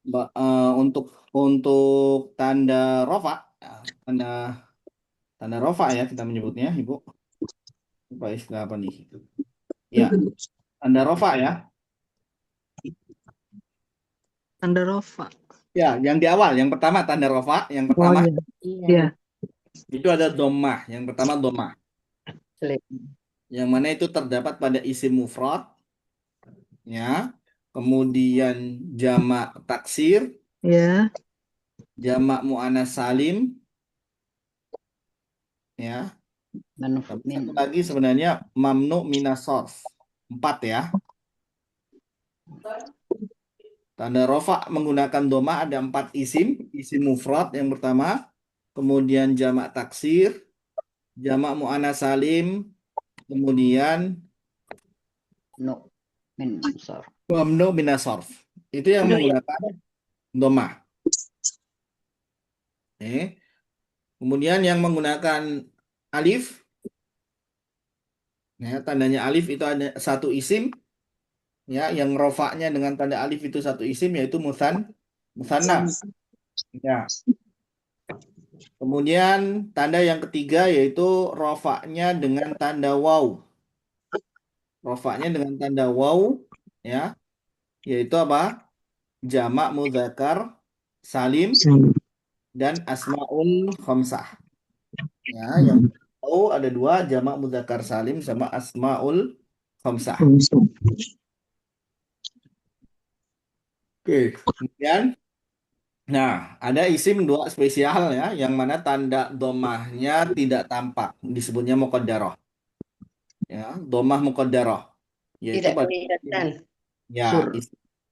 untuk tanda rofa, tanda tanda rofa ya kita menyebutnya, Ibu. Apa istilah apa nih? Ya, tanda rofa ya. Tanda rofa. Ya, yang di awal, yang pertama tanda rofa, yang Oh pertama iya. Iya. itu ada domah. Yang pertama domah, yang mana itu terdapat pada isim mufrad, ya. Kemudian jamak taksir, Ya. jamak muannas salim, ya. Sama Manufmin. satu lagi sebenarnya mamnu minas sorf. 4 ya. Tanda rofa menggunakan doma ada 4 isim. Isim mufrad yang pertama, kemudian jamak taksir, jamak muannas salim, kemudian No. Min sor. mamnu minas sorf. Itu yang menggunakan doma. Oke. Kemudian yang menggunakan alif, ya, tandanya alif itu ada satu isim, ya, yang rofaknya dengan tanda alif itu satu isim yaitu musanna. Ya. Kemudian tanda yang ketiga yaitu rofaknya dengan tanda waw. Rofaknya dengan tanda waw, ya, yaitu apa? Jamak mudzakkar salim dan asmaul khamsah. Ya, yang tahu ada dua jamak mudzakkar salim sama asmaul khamsah. Oke, kemudian nah, ada isim dua spesial ya, yang mana tanda domahnya tidak tampak, disebutnya muqaddarah. Ya, domah muqaddarah, yaitu Tidak pada kelihatan. ya Sur.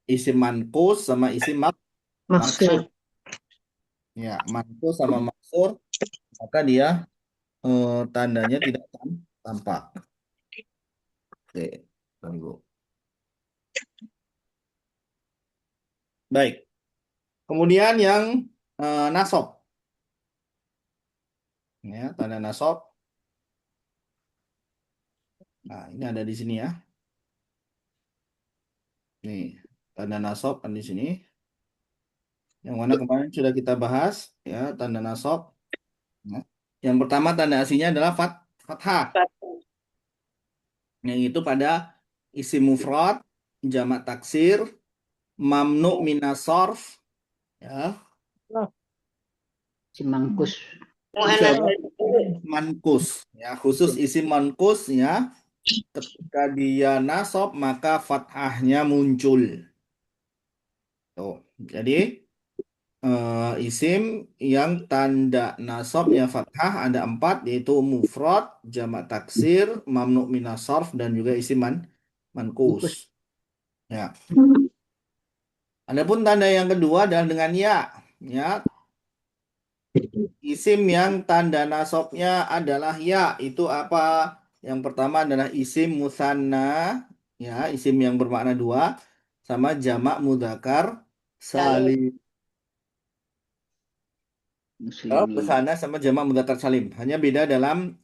isim manqus sama isim maksur. Maksud. Ya, manqus sama maksur, maka dia tandanya tidak tampak. Oke, tunggu. Baik. Kemudian yang nasab. Ya, tanda nasab. Nah, ini ada di sini ya. Nih, tanda nasab ada di sini. Yang mana kemarin sudah kita bahas ya, tanda nasab. Ya. Yang pertama tanda aslinya adalah fathah. Yang itu pada isim mufrad, jamak taksir, mamnu minas sorf, ya. Cimangkus. Itu Mu'annas apa? Mankus, ya, khusus isim mankus ya. Ketika dia nasab maka fathahnya muncul. Tuh. Jadi isim yang tanda nasabnya fathah ada 4 yaitu mufrad, jamak taksir, mamnu minas sarf dan juga isim mankus. Mangkus. Ya. Adapun tanda yang kedua adalah dengan ya. Ya, isim yang tanda nasabnya adalah ya itu apa? Yang pertama adalah isim musanna, ya, isim yang bermakna dua sama jamak mudzakkar salim. salim. Muslimin. Pesana sama jamak mudzakkar salim, hanya beda dalam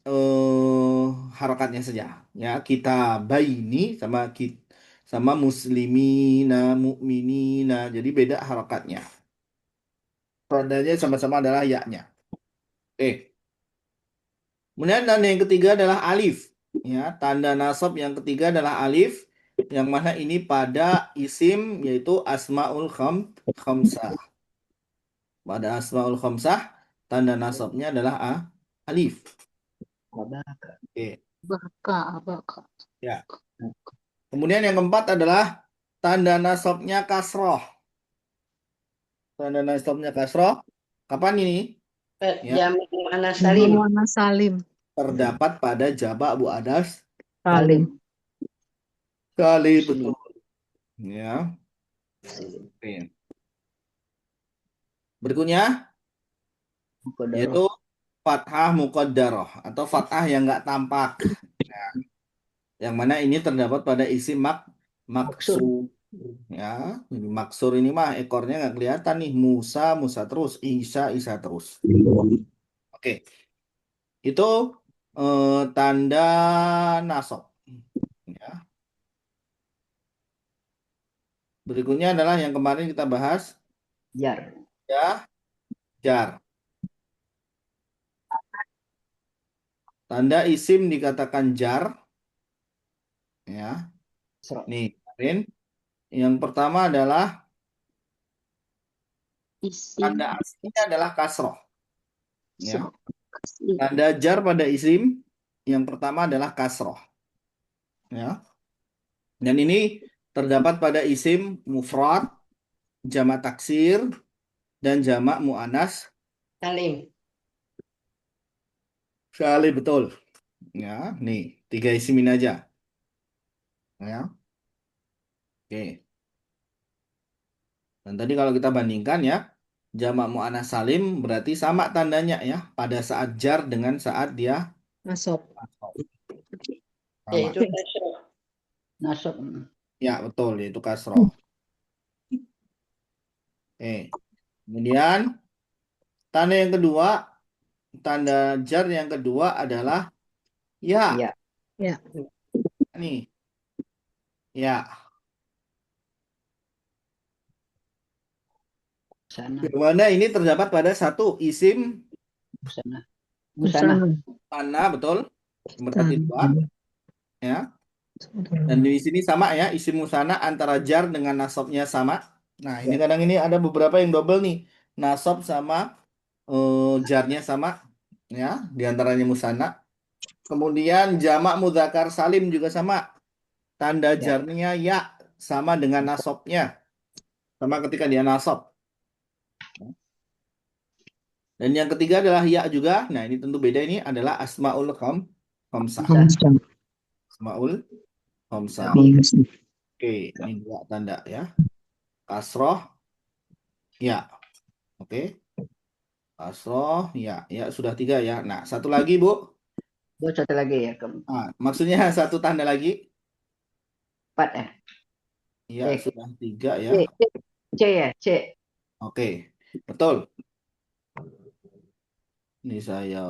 harokatnya saja. Ya, kita baini sama muslimina, mukminina. Jadi beda harokatnya. Tandanya sama-sama adalah ya-nya. Oke. Kemudian tanda yang ketiga adalah alif. Ya, tanda nasab yang ketiga adalah alif, yang mana ini pada isim yaitu asmaul khamsah. Pada asmaul khamsah, tanda nasabnya adalah alif. Wabaka. Oke. Baka. Baka. Ya. Kemudian yang keempat adalah tanda nasabnya kasroh. Tanda nasabnya kasroh. Kapan ini? Ya, Jamak mu'annas Nama salim. Muhammad Salim. terdapat pada jaba Abu Adas Salim. kali Muslim. betul. Ya. Oke. Berikutnya yaitu Muqaddarah. fathah muqaddarah atau fathah yang nggak tampak. Yang mana ini terdapat pada isi Maksur. maksur. Ya, jadi maksur ini mah ekornya nggak kelihatan nih. Musa, Musa terus. Isa, Isa terus. Oke. Itu tanda nasab. Ya. Berikutnya adalah yang kemarin kita bahas. Jar. Ya, jar. Tanda isim dikatakan jar. Ya, Kasroh. nih, Karin. Yang pertama adalah Isim. tanda aslinya adalah kasroh. Ya, Kasroh. Kasih. tanda jar pada isim yang pertama adalah kasroh. Ya, dan ini terdapat pada isim mufrad, jamak taksir, dan jamak muannas Salim. salim, betul. Ya, nih tiga isim ini aja. Ya, oke. Dan tadi kalau kita bandingkan ya, jamak muannas salim berarti sama tandanya ya pada saat jar dengan saat dia Nasab. sama. Yaitu kasroh. Nasab. Ya, betul, yaitu kasroh. Oke. Kemudian tanda yang kedua, tanda jar yang kedua adalah ya. Ya. Ya. Nih, ya. Sana. Yang mana ini terdapat pada satu isim Busana. Busana. Busana. tanah, betul. Yang berarti dua, Tanah. ya. Dan di sini sama ya, isim musana antara jar dengan nasabnya sama. Nah, ini Ya. kadang ini ada beberapa yang double nih. Nasab sama jarnya sama, ya, di antaranya musana. Kemudian jamak mudzakkar salim juga sama. Tanda Ya. jarnya ya sama dengan nasabnya. Sama ketika dia nasab. Dan yang ketiga adalah ya juga. Nah, ini tentu beda, ini adalah asmaul khamsah. Bisa. Asmaul khamsah. Lebih. Oke, ini dua tanda ya. Kasroh, ya. Oke. Kasroh, ya. Ya, sudah tiga ya. Nah, satu lagi, Bu. Buat satu lagi ya. Ah, maksudnya satu tanda lagi. Keempat ya. Ya, sudah tiga ya. C. C ya. C. Oke, betul. Ini saya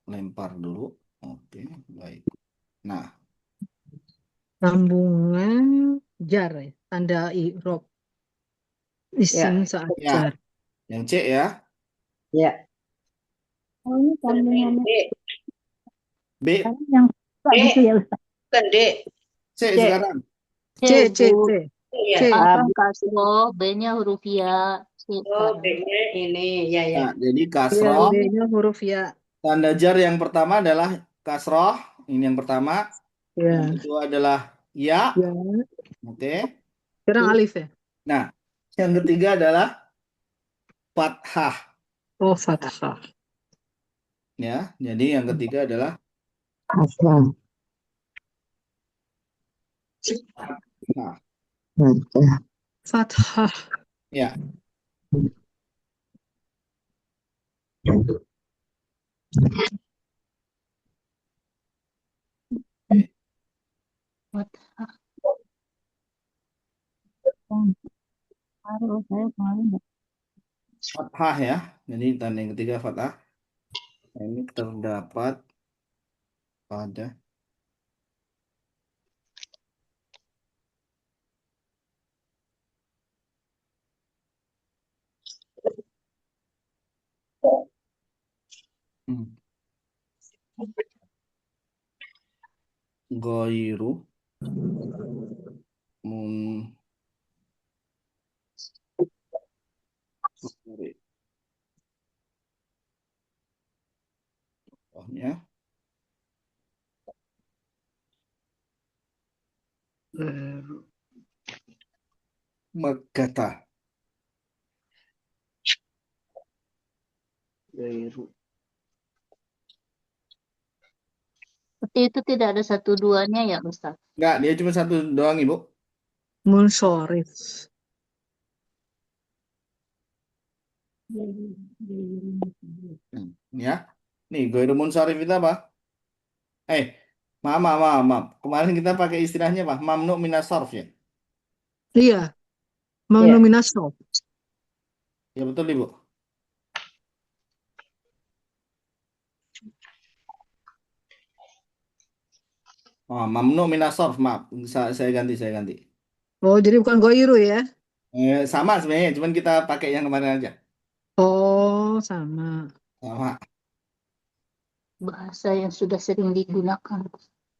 lempar dulu. Oke, baik. Nah, Sambungan jar ya. Tanda i'rab. Isim Ya. saat ya, jar. yang C ya. Ya. Oh, ini sambungannya D. B, tadi yang suka D. gitu ya Ustaz. Bukan D. C C. sekarang. C, C, Bu. C. Ya. C. A Ah, kan kasroh, B-nya huruf ya. C oh, sekarang. B-nya ini. Ya, ya. Nah, jadi Ya, kasroh. B-nya huruf ya. Tanda jar yang pertama adalah kasroh. Ini yang pertama. Yang Ya. kedua adalah ya. Ya. Oke. Sekarang alif ya. Nah, yang ketiga adalah fathah. Oh, fathah. Ya, jadi yang ketiga adalah Kasroh. nah, Fathah. ya. Oke. Fathah. Harus saya kemarin Fathah ya. Jadi tanda yang ketiga fathah. Nah, ini terdapat pada hmm, goiru mun contohnya megata. Gairu. seperti itu tidak ada satu duanya ya Ustaz. Enggak, dia cuma satu doang, Ibu. Munsorif. Hmm, ya. Nih, goiru munsharif itu apa? Eh, maaf, maaf, maaf, maaf. Kemarin kita pakai istilahnya apa? Mamnu minas sarf ya. Iya. Mamnu Ya. minas sarf. Ya betul, Ibu. Oh, mamnu minas sarf, maaf. Saya ganti, saya ganti. Oh, jadi bukan goiru ya. Sama sebenarnya, cuman kita pakai yang kemarin aja. Oh, sama. Sama. Bahasa yang sudah sering digunakan.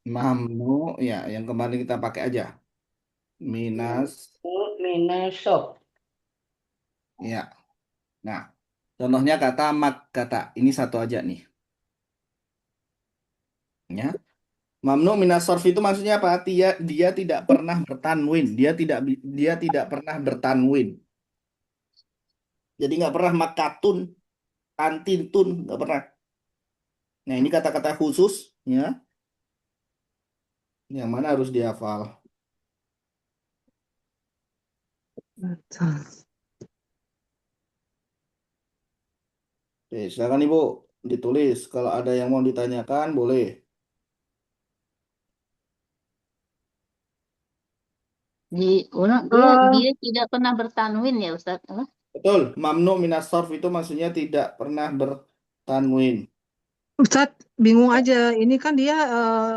Mamnu, ya, yang kemarin kita pakai aja. Minas, Minus sob. ya. Nah, contohnya kata mak kata. Ini satu aja nih. Ya. Mamnu minas sorf itu maksudnya apa? Dia tidak pernah bertanwin. Dia tidak pernah bertanwin. Jadi nggak pernah makatun, antintun, nggak pernah. Nah, ini kata-kata khusus, ya, yang mana harus dihafal. Betul. Oke, silakan Ibu ditulis. Kalau ada yang mau ditanyakan, boleh. Dia Eh, dia tidak pernah bertanwin ya Ustaz. Apa? Betul, mamnu minas sorf itu maksudnya tidak pernah bertanwin. Ustadz bingung aja. Ini kan dia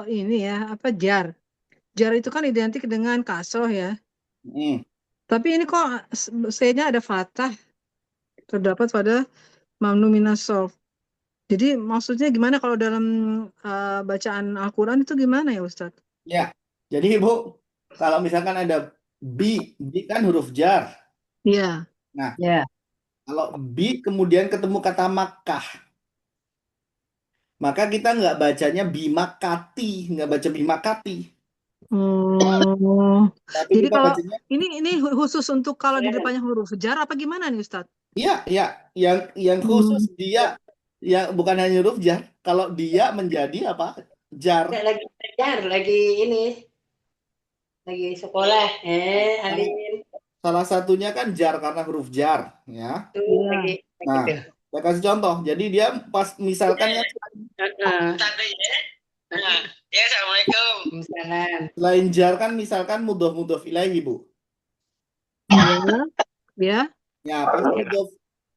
ini ya apa jar. Jar itu kan identik dengan kasroh ya. Hmm, Tapi ini kok C-nya ada fathah terdapat pada mamnu minas shorf. Jadi maksudnya gimana kalau dalam bacaan Al-Quran itu gimana ya Ustadz? ya. Jadi Ibu, kalau misalkan ada bi, bi kan huruf jar. Iya. Nah, Ya. kalau bi kemudian ketemu kata Makkah, maka kita nggak bacanya bimakati, nggak baca bimakati, Oh, tapi jadi kita kalau bacanya ini khusus untuk kalau di depannya huruf jar apa gimana nih Ustadz? iya, iya, yang khusus Hmm. dia, yang bukan hanya huruf jar. Kalau dia menjadi apa? Jar. Lagi belajar, lagi ini, lagi sekolah. Salah, Alin salah satunya kan jar karena huruf jar, ya. tuh lagi Iya. Nah, gitu. saya kasih contoh. Jadi dia pas misalkan kan Tadi ya. Ya, Assalamualaikum. Misalnya. selain jar kan misalkan mudhof mudhof ilaihi, Bu. Iya. Ya. Ya,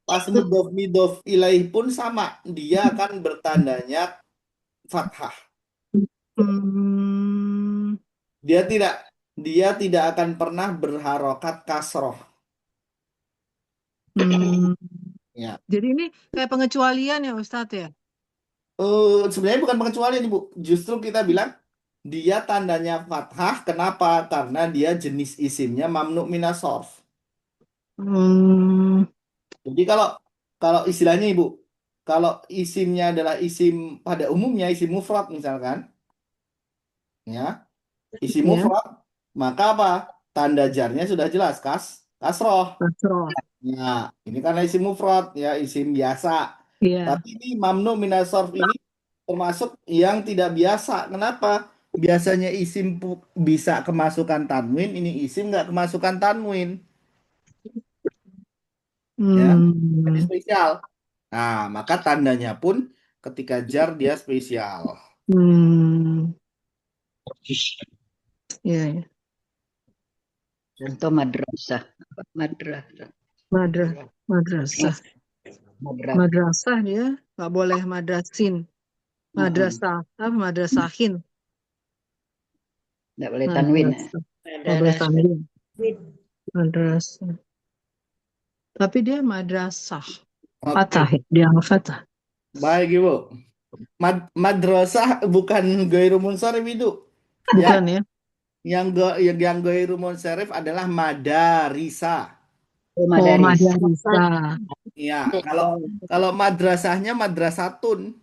pas mudhof mudhof ilaihi pun sama. Dia akan bertandanya fathah. Hmm. Dia tidak dia tidak akan pernah berharokat kasroh. Hmm. Ya. Jadi ini kayak pengecualian ya Ustadz ya? Sebenarnya bukan pengecualian, Ibu. Justru kita bilang dia tandanya fathah. Kenapa? Karena dia jenis isimnya mamnu minas sorf. Hmm. Jadi kalau kalau istilahnya Ibu, kalau isimnya adalah isim pada umumnya isim mufrad misalkan, ya, isim Ya. mufrad, maka apa? Tanda jarnya sudah jelas kasroh. Kasroh. Nah, ini karena isim mufrad ya, isim biasa. Iya. Tapi ini mamnu minas sorf ini termasuk yang tidak biasa. Kenapa? Biasanya isim bisa kemasukan tanwin, ini isim nggak kemasukan tanwin, ya. Jadi Hmm. spesial. Nah, maka tandanya pun ketika jar dia spesial. Hmm. Iya, iya. Contoh madrasah. Madrasah. Madrasah. Madrasah. Madrasah dia nggak boleh madrasin. Madrasah. Apa madrasahin? Nggak boleh tanwin. Madrasah. Nggak boleh tanwin. Madrasah. Tapi dia madrasah. Oke, Fatah ya. Dia nggak fatah. baik Ibu. Madrasah bukan gairu munsharif itu. Ya, Bukan ya? yang gairu munsharif adalah madarisa. Oh, Oh, madaris. madrasah. Ya, kalau kalau madrasahnya madrasatun.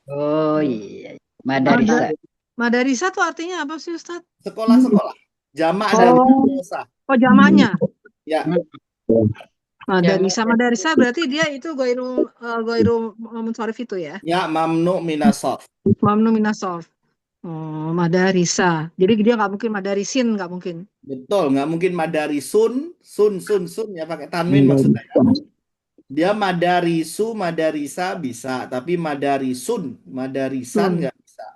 Oh iya. Madar Madarisa. Madarisa tuh artinya apa sih Ustaz? Sekolah-sekolah. Jamak dari Oh, madrasah. oh jamaknya. Ya, Madarisa. Madarisa berarti dia itu goiru munsharif itu ya. ya mamnu minas shorf. Mamnu minas shorf. Oh, madarisa. Jadi dia nggak mungkin madarisin, nggak mungkin. Betul, nggak mungkin madarisun, sun ya pakai tanwin maksudnya. Dia madarisu, madarisa bisa, tapi madarisun, madarisan Sun. nggak bisa.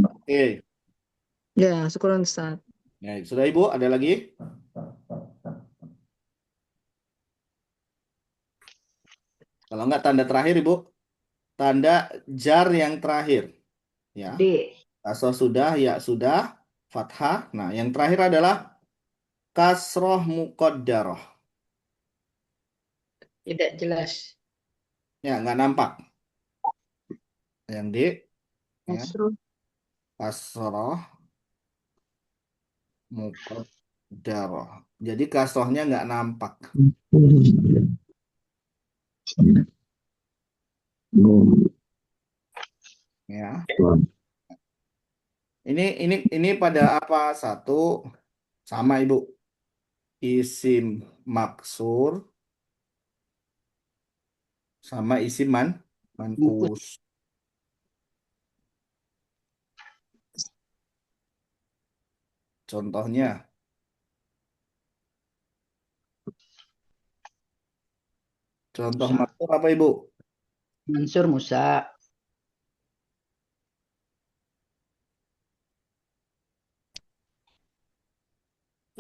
Oke, Ya, syukuran Ustaz. ya, sudah Ibu, ada lagi? Kalau nggak tanda terakhir Ibu, tanda jar yang terakhir. Ya. D. Kasroh sudah, ya sudah, fathah. Nah, yang terakhir adalah kasroh muqaddarah. Tidak jelas. Ya, nggak nampak. Yang D, ya, Kasroh. kasroh muqaddarah. Jadi kasrohnya nggak nampak. Ya. Ini pada apa? Satu sama Ibu. Isim maksur sama isim Mengkus. mankus. Contohnya, contoh Musa. maksur apa Ibu? Mansur Musa.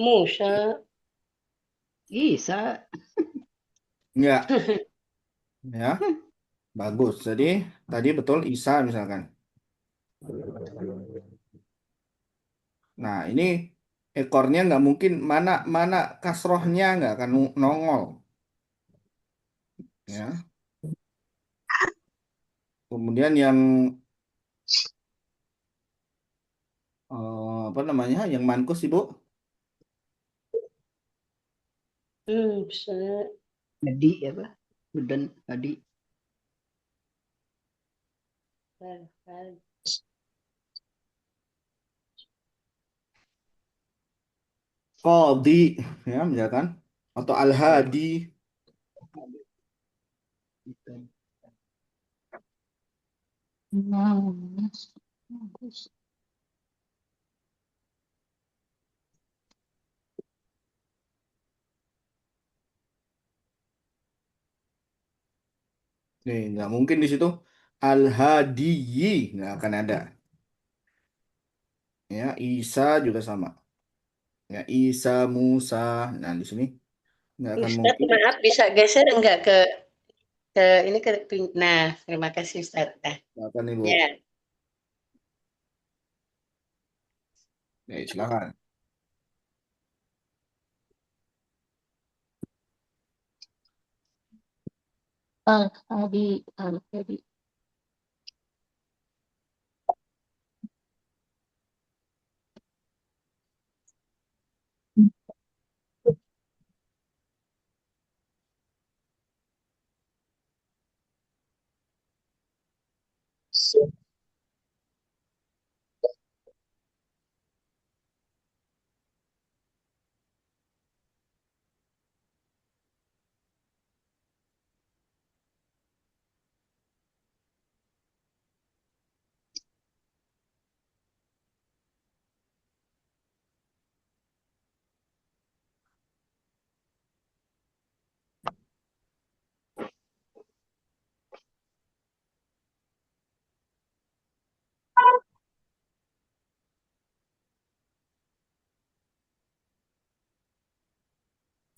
Musa. Isa. Enggak, ya. Bagus. Jadi tadi betul Isa misalkan. Nah, ini ekornya nggak mungkin mana mana kasrohnya nggak akan nongol. Ya. Kemudian yang apa namanya? Yang mankus Ibu? Bisa. Hadi apa? Dan Hadi. Qadhi, ya misalkan. Atau Al-Hadi. Bagus. Nih, nggak mungkin di situ Al-Hadiyi nggak akan ada. Ya, Isa juga sama. Ya, Isa, Musa. Nah, di sini nggak akan Ustaz, mungkin. maaf bisa geser enggak ke ini ke nah, terima kasih Ustaz. Nah, Nggak akan Ibu. ya. Nih, silakan. Al-Hadi.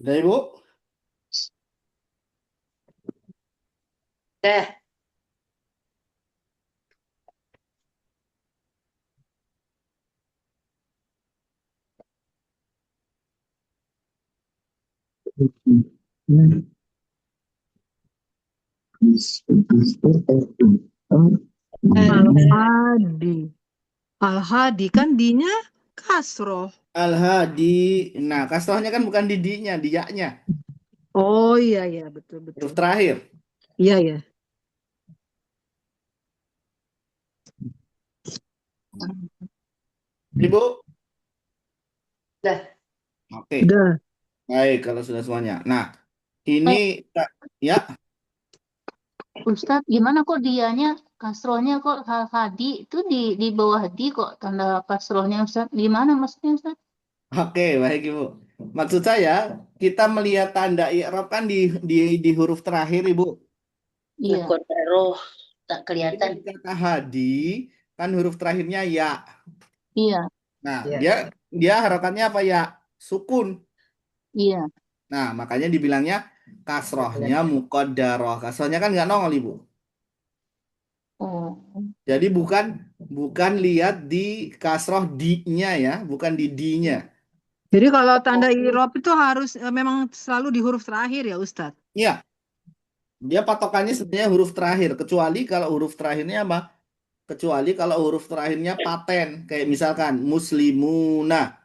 Udah Ibu? Dah. Al-Hadi. Al-Hadi kan dinya kasroh. Al-Hadi. Nah, kasrohnya kan bukan di di-nya, di ya-nya. Oh iya iya betul betul. Huruf terakhir. Iya ya. Ibu? Dah. Oke. Udah. Baik, kalau sudah semuanya. Nah, ini Eh, ya, Ustadz, gimana kok dianya kasrohnya kok Hadi itu di bawah di kok tanda kasrohnya Ustadz? Gimana maksudnya Ustadz? oke, baik Ibu. Maksud saya, kita melihat tanda i'rab kan di huruf terakhir, Ibu. Iya, Roh tak Ini kelihatan. di kata hadi, kan huruf terakhirnya ya. iya, Nah, Ya. dia harokannya apa ya? Sukun. iya. Nah, makanya dibilangnya kasrohnya muqaddarah. Kasrohnya kan nggak nongol, Ibu. Oh, Jadi bukan bukan lihat di kasroh di-nya ya, bukan di di-nya. Jadi kalau tanda i'rab itu harus memang selalu di huruf terakhir ya Ustadz? Iya, dia patokannya sebenarnya huruf terakhir, kecuali kalau huruf terakhirnya apa? Kecuali kalau huruf terakhirnya paten, kayak misalkan muslimuna.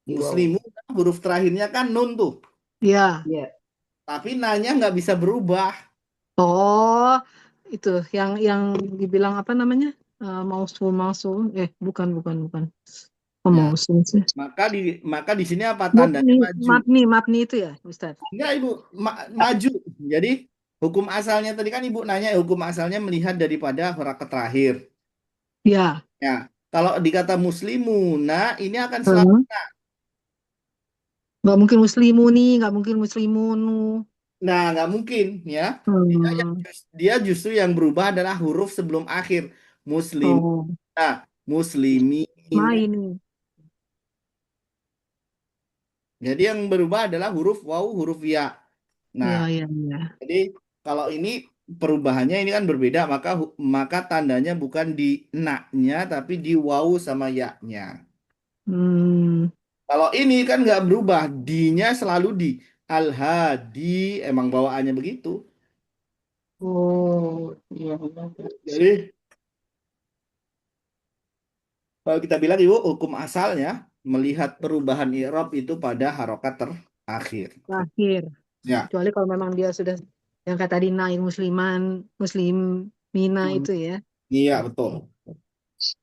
Wow. Muslimuna huruf terakhirnya kan nun tuh, Ya. Ya. tapi nanya nggak bisa berubah. Oh, itu yang dibilang apa namanya? Mausul mausul. Bukan. Oh, Ya, mausul sih. maka di sini apa tandanya maju? Mabni itu ya, Ustadz? Enggak, Ibu, maju. Jadi hukum asalnya tadi kan Ibu nanya, hukum asalnya melihat daripada harakat terakhir. Ya. Ya, kalau dikata muslimuna ini akan selalu Hmm. Nggak mungkin muslimuni, nggak mungkin muslimunu. nggak mungkin ya. Hmm. Dia justru yang berubah adalah huruf sebelum akhir. Oh, Muslimuna, muslimin. ma ini. Jadi yang berubah adalah huruf waw, huruf ya. Nah, Ya. jadi kalau ini perubahannya ini kan berbeda, maka tandanya bukan di na-nya tapi di waw sama ya-nya. Hmm. Kalau ini kan nggak berubah, di-nya selalu di al-hadi, emang bawaannya begitu. Oh, iya. Jadi kalau kita bilang Ibu, hukum asalnya melihat perubahan i'rab itu pada harokat terakhir. Terakhir. Ya, Kecuali kalau memang dia sudah yang kata tadi naik musliman, muslimina itu ya. iya betul.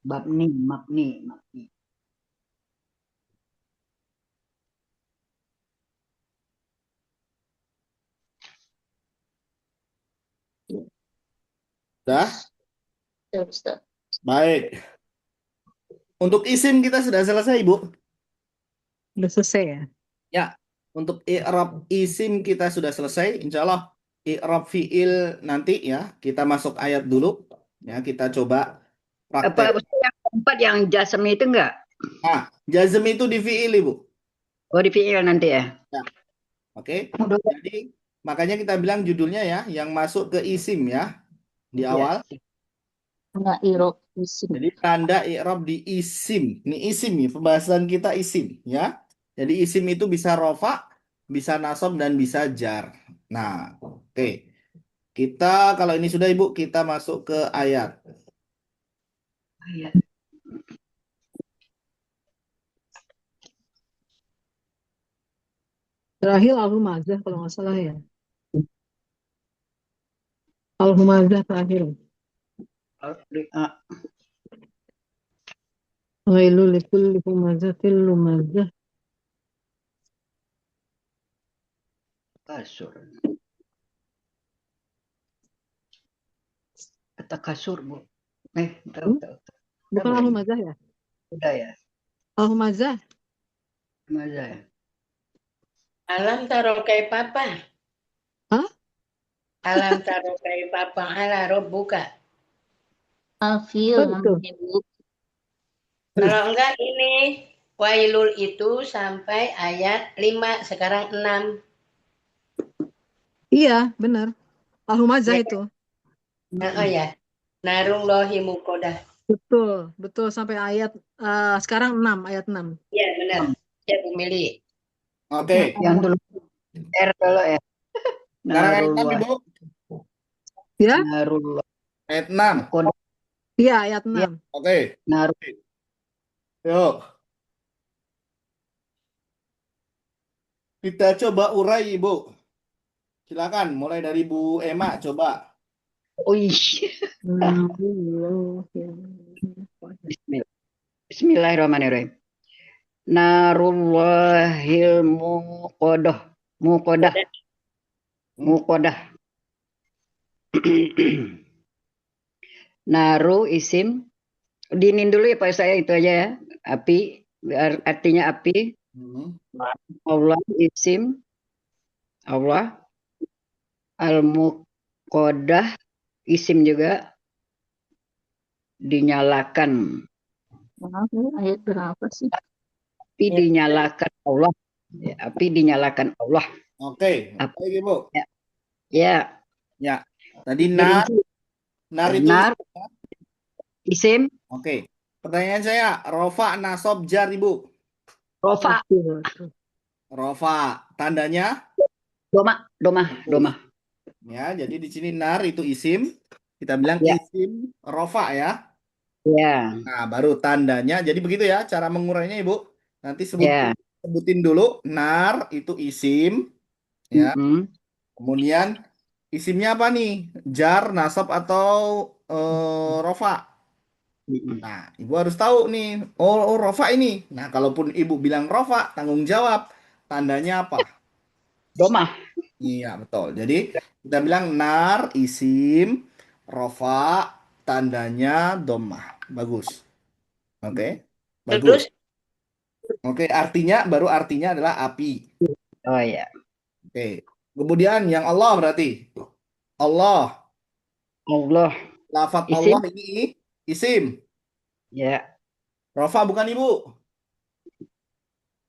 Mabni. Dah, Ya, Ustaz. baik. Untuk isim kita sudah selesai, Ibu. Udah selesai ya. Ya, untuk i'rab isim kita sudah selesai. Insya Allah i'rab fiil nanti ya. Kita masuk ayat dulu. Ya, kita coba Apa praktek. yang keempat yang jasem itu enggak? Nah, jazm itu di fiil, Ibu. Oh, di fiil nanti ya. Ya, oke. Jadi makanya kita bilang judulnya ya, yang masuk ke isim ya di Ya. awal. Tanda i'rab isim. Jadi tanda i'rab di isim. Ini isim nih, pembahasan kita isim ya. Jadi isim itu bisa rofa, bisa nasab dan bisa jar. Nah, oke. Kita kalau ini sudah Ibu, kita masuk ke ayat. Ayat. Terakhir al-humazah kalau nggak salah ya. Al-humazah terakhir. Ghailul likulli humazatil lumazah. Kasur. Kata kasur, Bu. Tahu. Bukan Apa ini? al-humazah ya? Udah ya. Al-humazah. Maza ya. Alam taro kai papa. Hah? Alam taro kai papa ala robbuka. Al-fiil Oh, betul. namanya, Bu. Kalau enggak ini wailul itu sampai ayat 5, sekarang 6. Iya, benar. Al-humazah Ya, itu. oh ya. Narullahi muqadah. Betul sampai ayat sekarang 6, ayat 6. Ya, benar. Ya, Bu Mili. Oke. Yang dulu R dulu ya. Sekarang ayat 6 Narullah. Ibu. Ya? Narullah. Ayat 6. Iya, ayat 6. Oke. Narullah. Yuk. Kita coba urai Ibu. Silakan mulai dari Bu Ema coba. Bismillahirrahmanirrahim. Narullahil muqadah. Naru isim. Dinin dulu ya Pak saya itu aja ya. Api artinya api. Allah isim. Allah. Al-muqadah isim juga dinyalakan. Ayat berapa sih? Api dinyalakan Allah. Ya, api dinyalakan Allah. Oke. Baik Ibu. Ya. Ya. Tadi na Nar itu Nar, isim, Oke. Pertanyaan saya, rofa nasob jar Ibu. rofa, Rofa tandanya doma, doma, bagus. doma. Ya, jadi di sini nar itu isim. Kita bilang Ya, isim rofa ya. ya, Nah, baru tandanya. Jadi begitu ya cara mengurainya Ibu. Nanti ya. sebutin dulu nar itu isim ya. Mm-mm. Kemudian isimnya apa nih? Jar, nasab atau rofa? Mm-mm. Nah, ibu harus tahu nih. Oh, rofa ini. Nah, kalaupun ibu bilang rofa, tanggung jawab. Tandanya apa? Doma, Iya, betul. Jadi kita bilang nar, isim, rofa, tandanya domah. Bagus. Oke. Bagus. Terus Oke, baru artinya adalah api. oh ya, Oke. Kemudian yang Allah berarti. Allah. Allah, Lafat Allah isim, ini isim. ya. Rofa bukan ibu.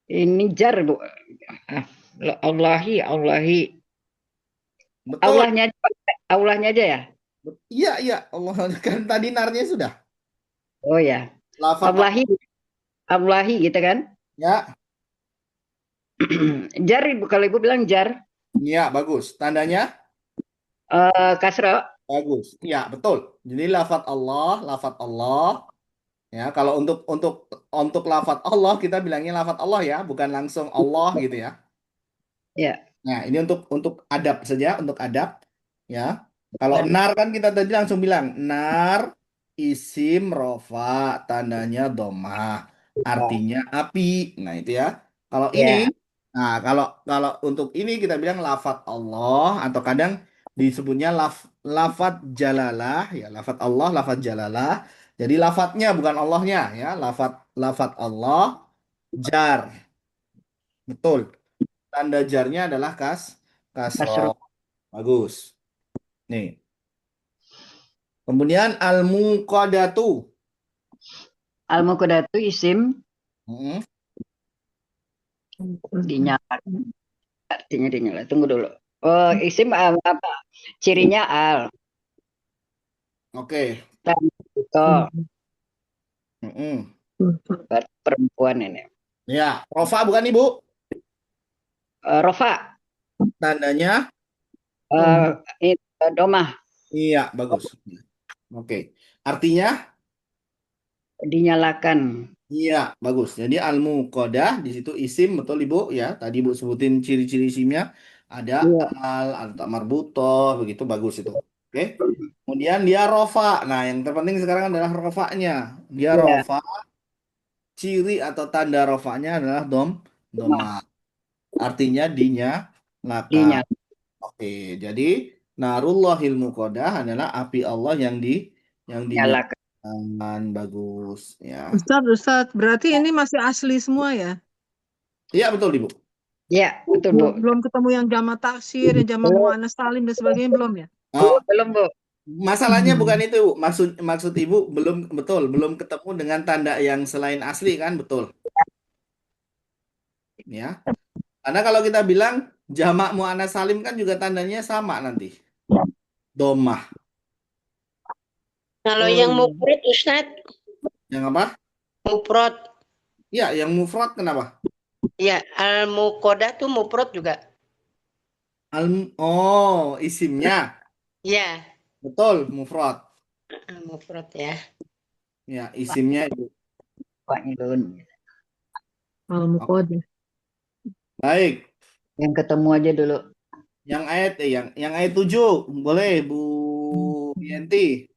Ini jar, Bu. Ah, Allahi, Allahi. Betul. Allahnya, Allahnya aja ya? Iya, iya. Allah kan tadi narnya sudah. Oh ya, Lafat Allahi, Allah. Allahi gitu kan? Ya, Jar, Ibu, kalau Ibu bilang jar, iya bagus. Tandanya kasro, bagus. Iya, betul. Jadi lafat Allah. Ya, kalau untuk lafat Allah kita bilangnya lafat Allah ya, bukan langsung Allah gitu ya. ya, Nah, ini untuk adab saja, untuk adab ya. Kalau nar kan kita tadi langsung bilang nar isim rofa tandanya domah. Artinya api. Nah, itu ya. Kalau ini ya, kalau kalau untuk ini kita bilang lafat Allah atau kadang disebutnya lafat jalalah ya, lafat Allah, lafat jalalah. Jadi lafadznya bukan Allahnya ya, lafat Allah jar. Betul. Tanda jarnya adalah kasro. kasroh. Bagus. Nih. Kemudian al-muqadatu. Al-Muqaddatu isim Hmm. dinyala, artinya dinyala. Tunggu dulu. Oh, isim apa? Cirinya al. Oke. Tanda Hmm. buat perempuan ini. Ya, rofa bukan ibu. Rofa, Tandanya domah, iya, bagus. Oke. Artinya dinyalakan. iya, bagus. Jadi al-muqadah di situ isim betul Ibu ya. Tadi Ibu sebutin ciri-ciri isimnya ada Iya, ada tak marbutoh begitu bagus itu. Oke. Kemudian dia rofa. Nah, yang terpenting sekarang adalah rofanya. Dia iya, rofa, ciri atau tanda rofanya adalah doma. Artinya dinyalakan. dinyalakan. Oke, jadi narullahil muqadah adalah api Allah yang dinyalakan bagus ya. Ustadz, berarti ini masih asli semua ya? Iya betul Ibu. Iya, betul, Bu. Belum ketemu yang jamak taksir, yang jamak Belum, muannas salim dan sebagainya belum ya? Oh, belum, Bu. masalahnya bukan itu, Bu. Maksud Ibu belum ketemu dengan tanda yang selain asli kan, betul. Ya. Karena kalau kita bilang jamak muannas salim kan juga tandanya sama nanti. Domah. kalau Oh yang iya. mufrad Ustadz, Yang apa? mufrad. Ya, yang mufrad kenapa? Ya, al-muqadah tuh mufrad juga. Oh, isimnya. Ya, Betul, mufrad. mufrad ya. Ya, isimnya itu. Pak Ilun. Al-Muqaddas. Baik. Yang ketemu aja dulu. Yang ayat 7 boleh Bu Yanti.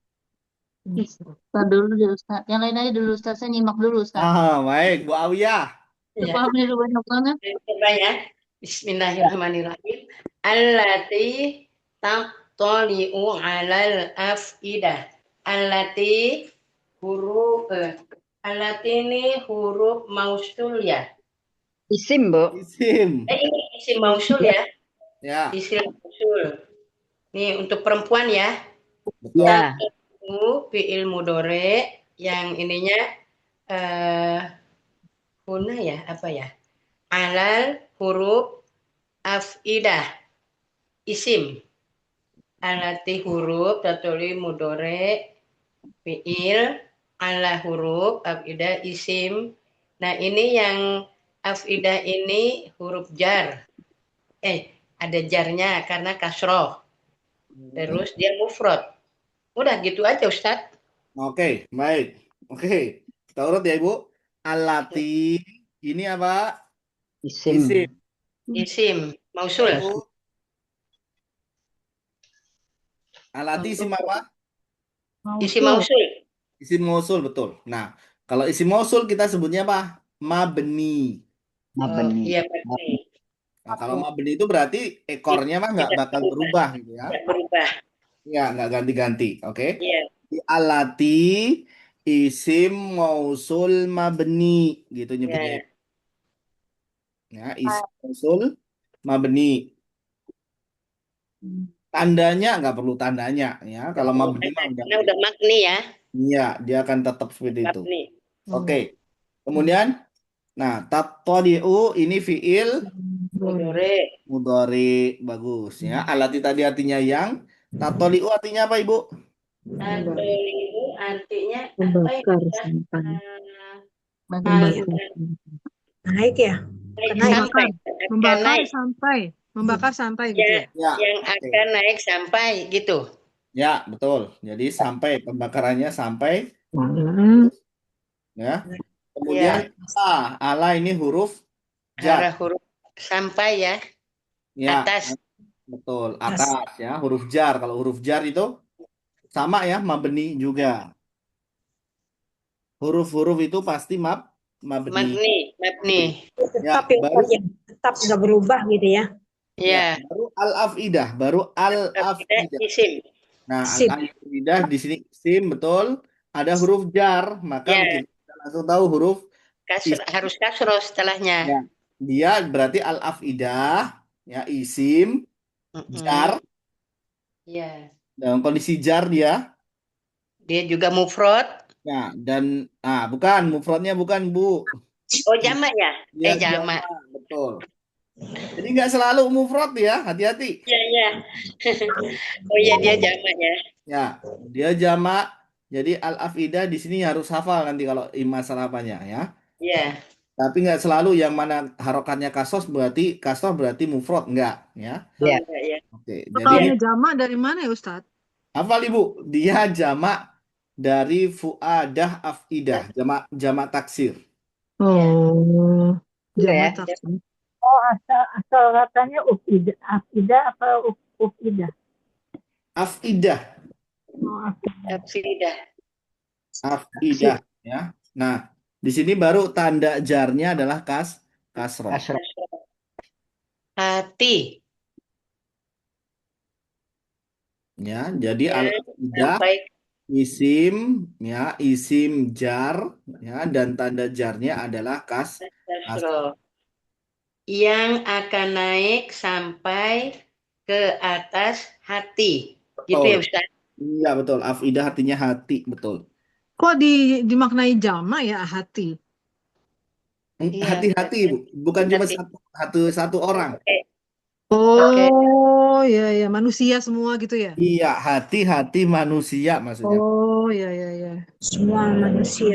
Ustaz dulu deh Ustaz. Yang lain aja dulu Ustaz. Saya nyimak dulu Ustaz. Baik Bu Awiyah. Ya. Paham dulu banyak banget. Coba ya. Bismillahirrahmanirrahim. Allati taqtali'u 'alal afidah. Allati huruf allati ini huruf mausul ya. Isim, Bu. Isim. Ini isim mausul ya. Ya, Isim mausul. Nih untuk perempuan ya. betul. Ya, Fi'il mudhari yang ininya huna ya, apa ya? Alal huruf afidah. Isim. alati huruf, tatoli mudore, fiil, ala huruf, afidah isim. Nah, ini yang afidah ini huruf jar. Ada jarnya karena kasroh. Terus dia mufrad. Udah gitu aja, Ustadz. Oke, baik. Oke, kita urut ya Ibu. Alati, ini apa? Isim. Isim. Isim, Ya, mausul. Ibu. Alati isim apa? Isim Mausul. mausul. Isim mausul, betul. Nah, kalau isim mausul kita sebutnya apa? Mabni. Mabni. Iya, betul. Nah, kalau mabni itu berarti ekornya mah nggak Tidak bakal berubah. berubah gitu ya. Tidak berubah. Ya, nggak ganti-ganti. Oke. Iya. Di alati isim mausul mabni gitu nyebutnya. Ya. Ya, isim mausul mabni. Tandanya nggak perlu tandanya ya. Kalau mabni mah udah, Karena udah magni ya. iya dia akan tetap seperti itu. Magni. Oke. Kemudian, nah tattodi'u ini fiil Mudore. mudhari, bagus ya. Alati tadi artinya yang, tattodi'u artinya apa Ibu? Atau itu artinya apa Membakar ya? sampai. Bagi-bagi. Naik ya? Naik sampai. Akan Membakar naik. sampai. Membakar sampai gitu Ya, ya. Ya, yang oke. akan naik sampai gitu. Ya, betul. Jadi sampai pembakarannya sampai ya. Kemudian Ya, ala ini huruf jar. arah huruf sampai ya. Ya, Atas. betul. Atas ya, huruf jar. Kalau huruf jar itu sama ya, mabni juga. Huruf-huruf itu pasti mabni. Magni. Magni. Ya, Tetap ya, baru yang tetap nggak berubah gitu ya. Ya. baru al-afidah, baru Tidak al-afidah. isim. Nah, Isim. al-afidah di sini isim, betul. Ada huruf jar, maka Ya. kita langsung tahu huruf isim. Harus kasroh setelahnya. Ya, dia berarti al-afidah, ya isim, jar. Ya. Dalam kondisi jar dia. Dia juga mufrad. Ya, dan bukan mufradnya bukan Bu. Oh, jamak ya? Dia Jamak. betul. Jadi nggak selalu mufrad ya, hati-hati. Iya, iya. Oh iya, dia jamak ya. Ya, dia jamak. Jadi al-afidah di sini harus hafal nanti kalau masalah apanya ya. Iya. Tapi nggak selalu yang mana harokatnya kasroh berarti mufrad enggak ya. Oh, Ya. enggak ya. Oke, Kalau jadi jamak dari mana ya Ustadz? hafal Ibu, dia jamak dari fuadah afidah, jamak taksir. Oh, Ya. jamak taksir. Oh, asal katanya afidah apa ufidah? Afidah, Oh, Afidah. afidah ya. Nah, di sini baru tanda jarnya adalah kasroh. Kasroh. Hati. Ya, jadi Ya, al-afidah sampai isim ya, isim jar ya, dan tanda jarnya adalah kasroh. kasroh. Yang akan naik sampai ke atas hati. Gitu ya, Betul. Ustaz? Iya betul. Afidah artinya hati, betul. Kok dimaknai jamak ya hati? Iya. Hati-hati, Bu. Bukan cuma Hati. satu orang. Oke. Oh, ya manusia semua gitu ya? Iya, hati-hati manusia maksudnya. Oh, ya. semua manusia.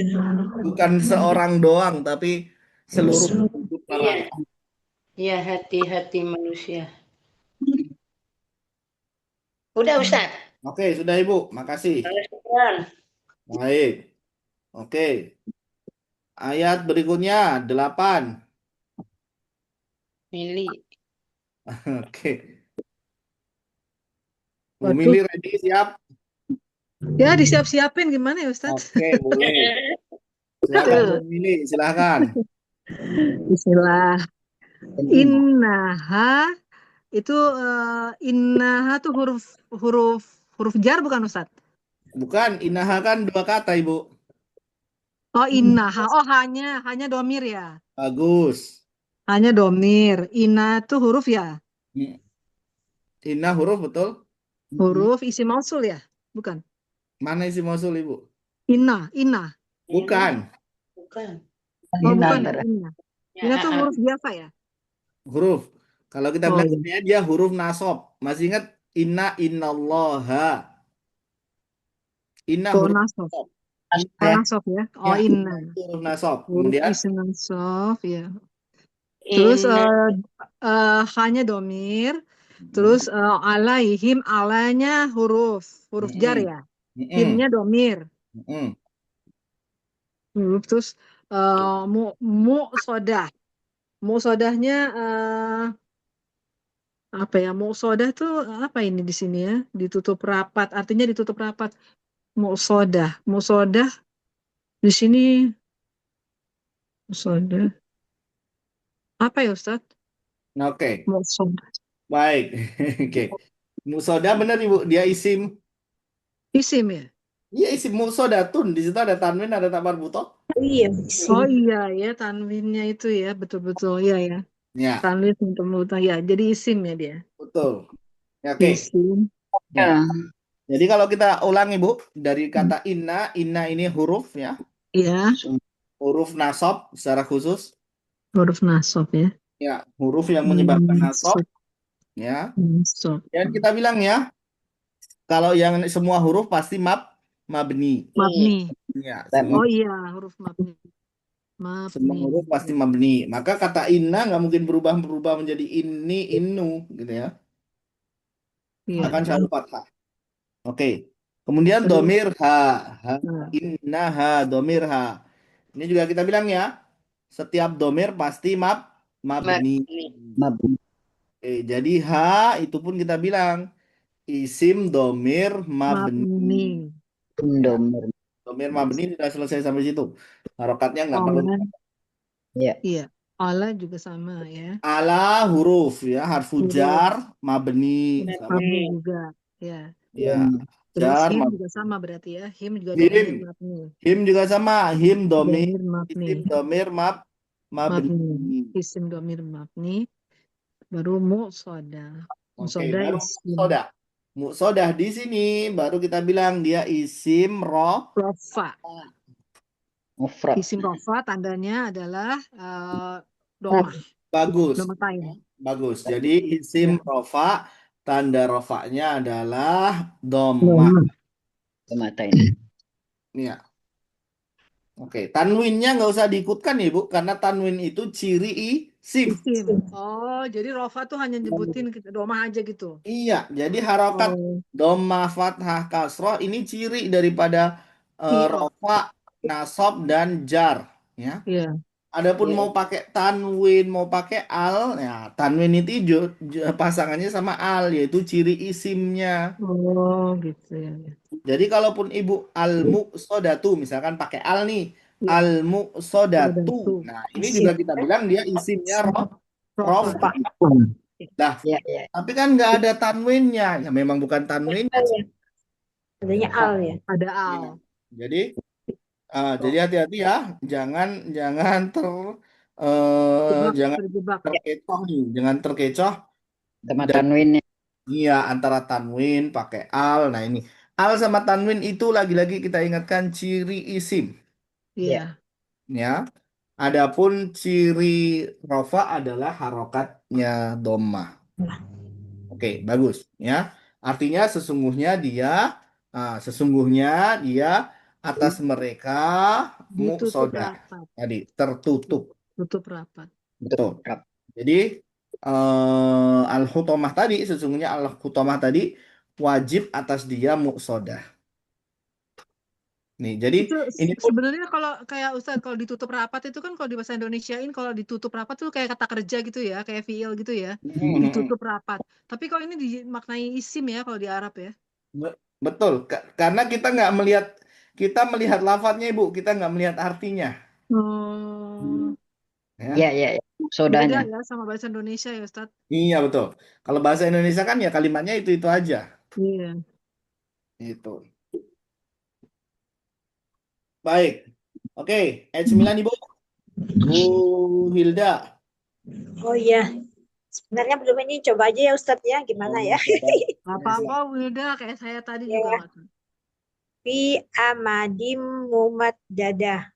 Bukan seorang doang, tapi seluruh hidup Iya. orang. Iya, hati-hati manusia. Udah, Ustaz? Oke, sudah Ibu. Makasih. Syukran. Baik. Oke. Ayat berikutnya 8. Mili. Oke. Bu Mili ready, siap? Ya, disiap-siapin gimana ya Ustadz? Oke, boleh. Silakan Bu Mili, silakan. Bismillah. Innaha itu innaha tuh huruf jar bukan Ustadz? Bukan, inaha kan 2 kata, Ibu. Oh, innaha. Oh, hanya domir ya. Bagus. Hanya domir. Inna tuh huruf ya. Inna huruf betul? Huruf isim mausul ya? Bukan. Mana isi mausul Ibu? Inna. Bukan. Bukan. Oh, bukan Inna. Inna. Inna tuh huruf biasa ya? Huruf. Kalau kita belajarnya dia huruf nasab. Masih ingat innallaha. Inna Oh, huruf nasab. nasab. Oh, nasab ya. Oh, Ya, inna. huruf nasab. Huruf Kemudian isim nasab ya. Terus Inna hanya domir. Terus alaihim, alanya huruf jar Mm-mm. ya. Mm-mm. Himnya domir. Mm-mm. Terus sodah. Sodahnya apa ya? Sodah tuh apa ini di sini ya? Ditutup rapat. Artinya ditutup rapat. Sodah. Sodah di sini sodah. Apa ya Ustadz? Oke, Sodah. baik. Oke. Musoda benar Ibu, dia isim. Isim ya? Iya isim musodatun. Di situ ada tanwin, ada tak marbutoh. Iya, Oh isim. iya ya, tanwinnya itu ya, betul-betul ya ya. Ya, Tanwin untuk ya, jadi isim ya dia. betul. Ya, oke. Isim. Ya. Ya. Jadi kalau kita ulang Ibu, dari kata inna ini huruf ya. Iya, Huruf nasab secara khusus. huruf nasab ya. Ya, huruf yang menyebabkan nasab. Nasab. Ya. Nasab. Dan kita bilang ya, kalau yang semua huruf pasti mabni. Mabni. Ya, Oh iya, huruf mabni. semua Mabni. huruf pasti mabni. Maka kata inna nggak mungkin berubah menjadi ini, innu, gitu ya. Iya. Akan selalu fathah. Oke. Kemudian Terus, domir ha nah, innaha, domir ha. Ini juga kita bilang ya, setiap domir pasti mabni. Mabni. Jadi ha itu pun kita bilang isim domir mabni. mabni. Domir. Domir mabni sudah selesai sampai situ. Harokatnya nggak perlu. Olah, Ya. iya. Olah juga sama ya. Ala huruf ya, harfu Huruf jar mabni sama mabni juga. Ya. ya Terus jar him juga mabni. sama berarti ya. Him juga Him domir mabni. him juga sama, him domir Domir mabni. isim domir mabni. Mabni. Isim domir mabni. Baru musoda. Oke, Musoda baru isim musodah. Musodah di sini baru kita bilang dia isim rofa. Mufrad. Isim rofa tandanya adalah domah. bagus. Domah tain. Bagus. Jadi isim Ya. rofa tanda rofanya adalah domah. Mata ini. Ya. Oke, tanwinnya nggak usah diikutkan ya, Bu, karena tanwin itu ciri isim. Isim. Oh, jadi rofa tuh hanya nyebutin domah aja gitu. Iya, jadi harokat Oh, domah, fathah, kasroh ini ciri daripada iya. rofa, nasab, dan jar. Ya. Iya. Adapun mau pakai tanwin, mau pakai al, ya tanwin itu pasangannya sama al, yaitu ciri isimnya. Oh, gitu ya. Jadi kalaupun ibu al-muqsodatu, misalkan pakai al nih, Iya. al-muqsodatu. Sodatu. Nah, ini juga kita bilang dia isimnya Rofa. rofa. Nah, Ya, ya. tapi kan nggak ada tanwinnya. Ya memang bukan tanwinnya. Adanya al ya. Ada al. Ya. Jadi hati-hati ya, jangan jangan Terjebak. terkecoh nih, jangan terkecoh Sama dari tanwinnya. iya antara tanwin pakai al. Nah, ini al sama tanwin itu lagi-lagi kita ingatkan ciri isim, Iya. ya. Adapun ciri rofa adalah harokatnya dhammah. Oke, bagus ya. Artinya sesungguhnya dia atas mereka Ditutup muqsodah rapat. tadi tertutup. Tutup rapat. Betul. Jadi al-hutomah tadi sesungguhnya al-hutomah tadi wajib atas dia muqsodah. Nih, jadi Itu ini pun sebenarnya kalau kayak Ustadz kalau ditutup rapat itu kan kalau di bahasa Indonesiain kalau ditutup rapat tuh kayak kata kerja gitu ya, kayak fiil gitu ya. Ditutup rapat. Tapi kalau ini dimaknai isim ya kalau di Arab ya. betul. Karena kita melihat lafadznya Ibu, kita nggak melihat artinya. Oh. Ya. Ya, ya, ya. Sodanya. Beda ya sama bahasa Indonesia ya Ustadz. Iya betul. Kalau bahasa Indonesia kan ya kalimatnya itu aja. Iya. Itu. Baik. Oke, ayat 9 Ibu. Bu Hilda. Oh iya. Sebenarnya belum ini coba aja ya Ustadz ya. Gimana ya? Gak apa-apa Wilda kayak saya tadi Ya. juga nggak tahu. Fi amadim mumat dadah.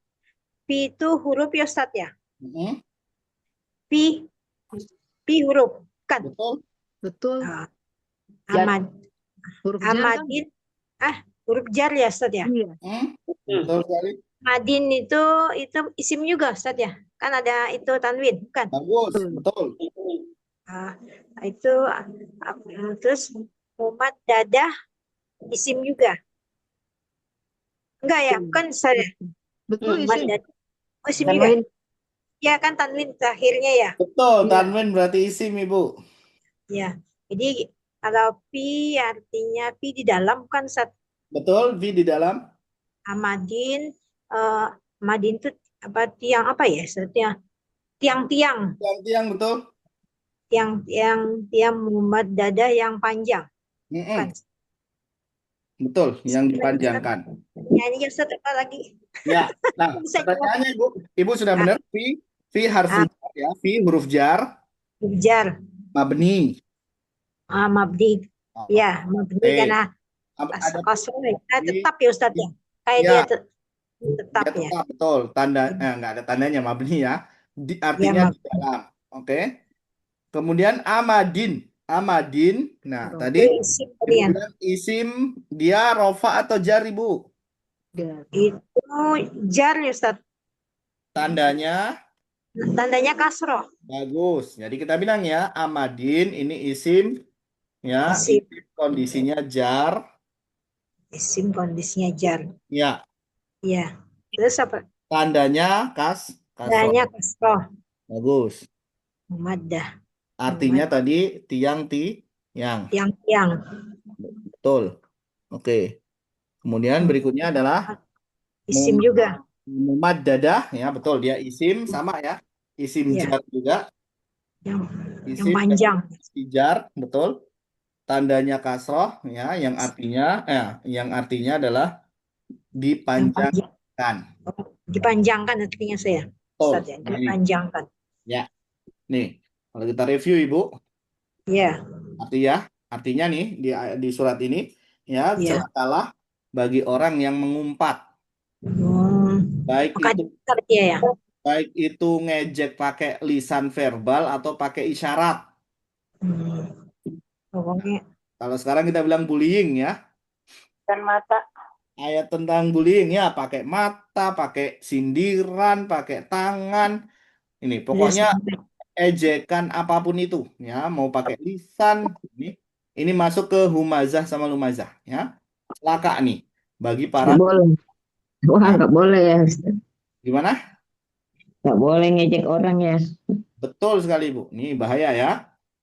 Fi itu huruf ya Ustadz ya. Mm-mm. Fi huruf kan. Betul. Betul. Nah, Amad, Huruf jar kan? Amadin, huruf jar ya Ustaz ya. Iya. Betul sekali. Madin itu isim juga Ustaz ya. Kan ada itu tanwin, bukan? Bagus, betul. Ah, itu terus Muhammad dadah isim juga. Enggak ya, bukan saya. Betul Muhammad isim. dadah isim juga. Tanwin. Ya kan tanwin terakhirnya ya. Betul, Iya. tanwin berarti isim, Ibu. Ya. Jadi kalau pi artinya pi di dalam bukan Ustaz. Betul, V di dalam. Amadin Madin itu apa tiang apa ya Ustaz ya? Tiang-tiang, Tiang-tiang, betul. tiang Muhammad dadah yang panjang. Bukan. Betul, yang dipanjangkan. Nyanyi ya Ustaz apa lagi? Ya, nah Bisa jawab. pertanyaannya Ibu sudah benar. V harfu jar ya, V huruf jar, Jar, mabni. mabdi. Ya, mabdi Oke. karena Ada kosong ya. di- Tetap ya Ustaz ya. Kayak Ya. dia tetap dia ya. tetap, betul. Tanda nggak ada tandanya mabni ya. Artinya di mabni. dalam. Oke. Kemudian amadin. Amadin. Nah, Rofa. tadi Isim Ibu kalian. bilang isim dia rofa atau jar, Ibu? Jar. Itu jar ya Ustaz. Tandanya Tandanya kasroh. bagus. Jadi kita bilang ya, amadin ini isim ya, Isim. isim kondisinya jar. Isim kondisinya jar. Ya, Ya. Terus apa? tandanya kasroh. Tandanya kasroh. Bagus. Mumaddah. Artinya tadi tiang. Tiang-tiang. Betul. Oke. Kemudian berikutnya adalah Isim juga. Muhammad dadah ya, betul, dia isim sama ya. Isim Iya. jar juga. Yang Isim panjang. jar, betul. Tandanya kasroh ya, yang artinya adalah dipanjangkan. Dipanjangkan artinya saya. Betul. Ustaz ya. Nah, ini. Dipanjangkan. Ya. Nih, kalau kita review Ibu, Ya. artinya nih di surat ini ya, Iya. celakalah bagi orang yang mengumpat. Baik Maka itu besar dia ya. baik itu ngejek pakai lisan verbal atau pakai isyarat. Pokoknya Kalau sekarang kita bilang bullying ya. Dan mata. Ayat tentang bullying ya, pakai mata, pakai sindiran, pakai tangan. Ini pokoknya ejekan apapun itu ya, mau pakai lisan. Ini masuk ke humazah sama lumazah ya. Celaka nih bagi para. Nggak boleh. Wah, nggak boleh ya. Gimana? Nggak boleh ngejek orang ya. Betul sekali Bu. Ini bahaya ya.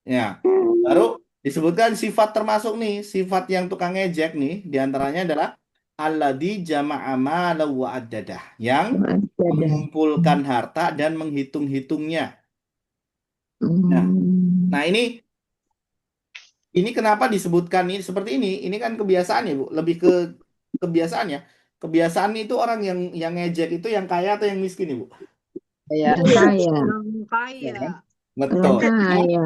Ya. Baru disebutkan sifat termasuk nih, sifat yang tukang ngejek nih, diantaranya adalah alladzi jama'a malan wa addadah, yang mengumpulkan harta dan menghitung-hitungnya. Nah, ini kenapa disebutkan ini seperti ini? Ini kan kebiasaan ya, Bu. Lebih ke kebiasaan ya. Kebiasaan itu orang yang ngejek itu yang kaya atau yang miskin, Ibu? Kaya. Yang kaya. Betul. Kaya.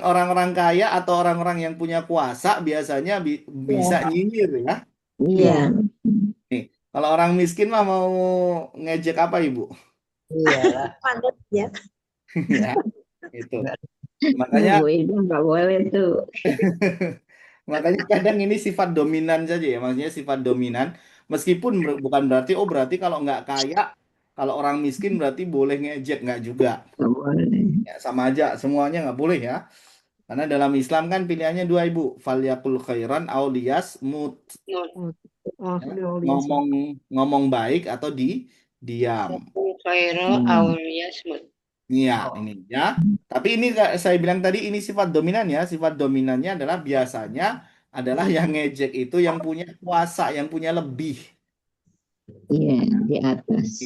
Orang-orang kaya atau orang-orang yang punya kuasa biasanya bisa nyinyir ya. Iya. Nih, kalau orang miskin mah mau ngejek apa, Ibu? Iya. pandai ya. Ya, itu. Makanya itu nggak boleh tuh. makanya kadang ini sifat dominan saja ya, maksudnya sifat dominan. Meskipun bukan berarti berarti kalau nggak kaya, kalau orang miskin berarti boleh ngejek, nggak juga. Nggak boleh. Ya, sama aja, semuanya nggak boleh ya. Karena dalam Islam kan pilihannya dua, Ibu. Falyakul khairan aw liyasmut. Oh, Ngomong baik atau diam. Khairu awliyasmut. Iya, ini ya. Tapi ini saya bilang tadi ini sifat dominan ya. Sifat dominannya adalah biasanya adalah yang ngejek itu yang punya kuasa, yang punya lebih. Iya, di atas.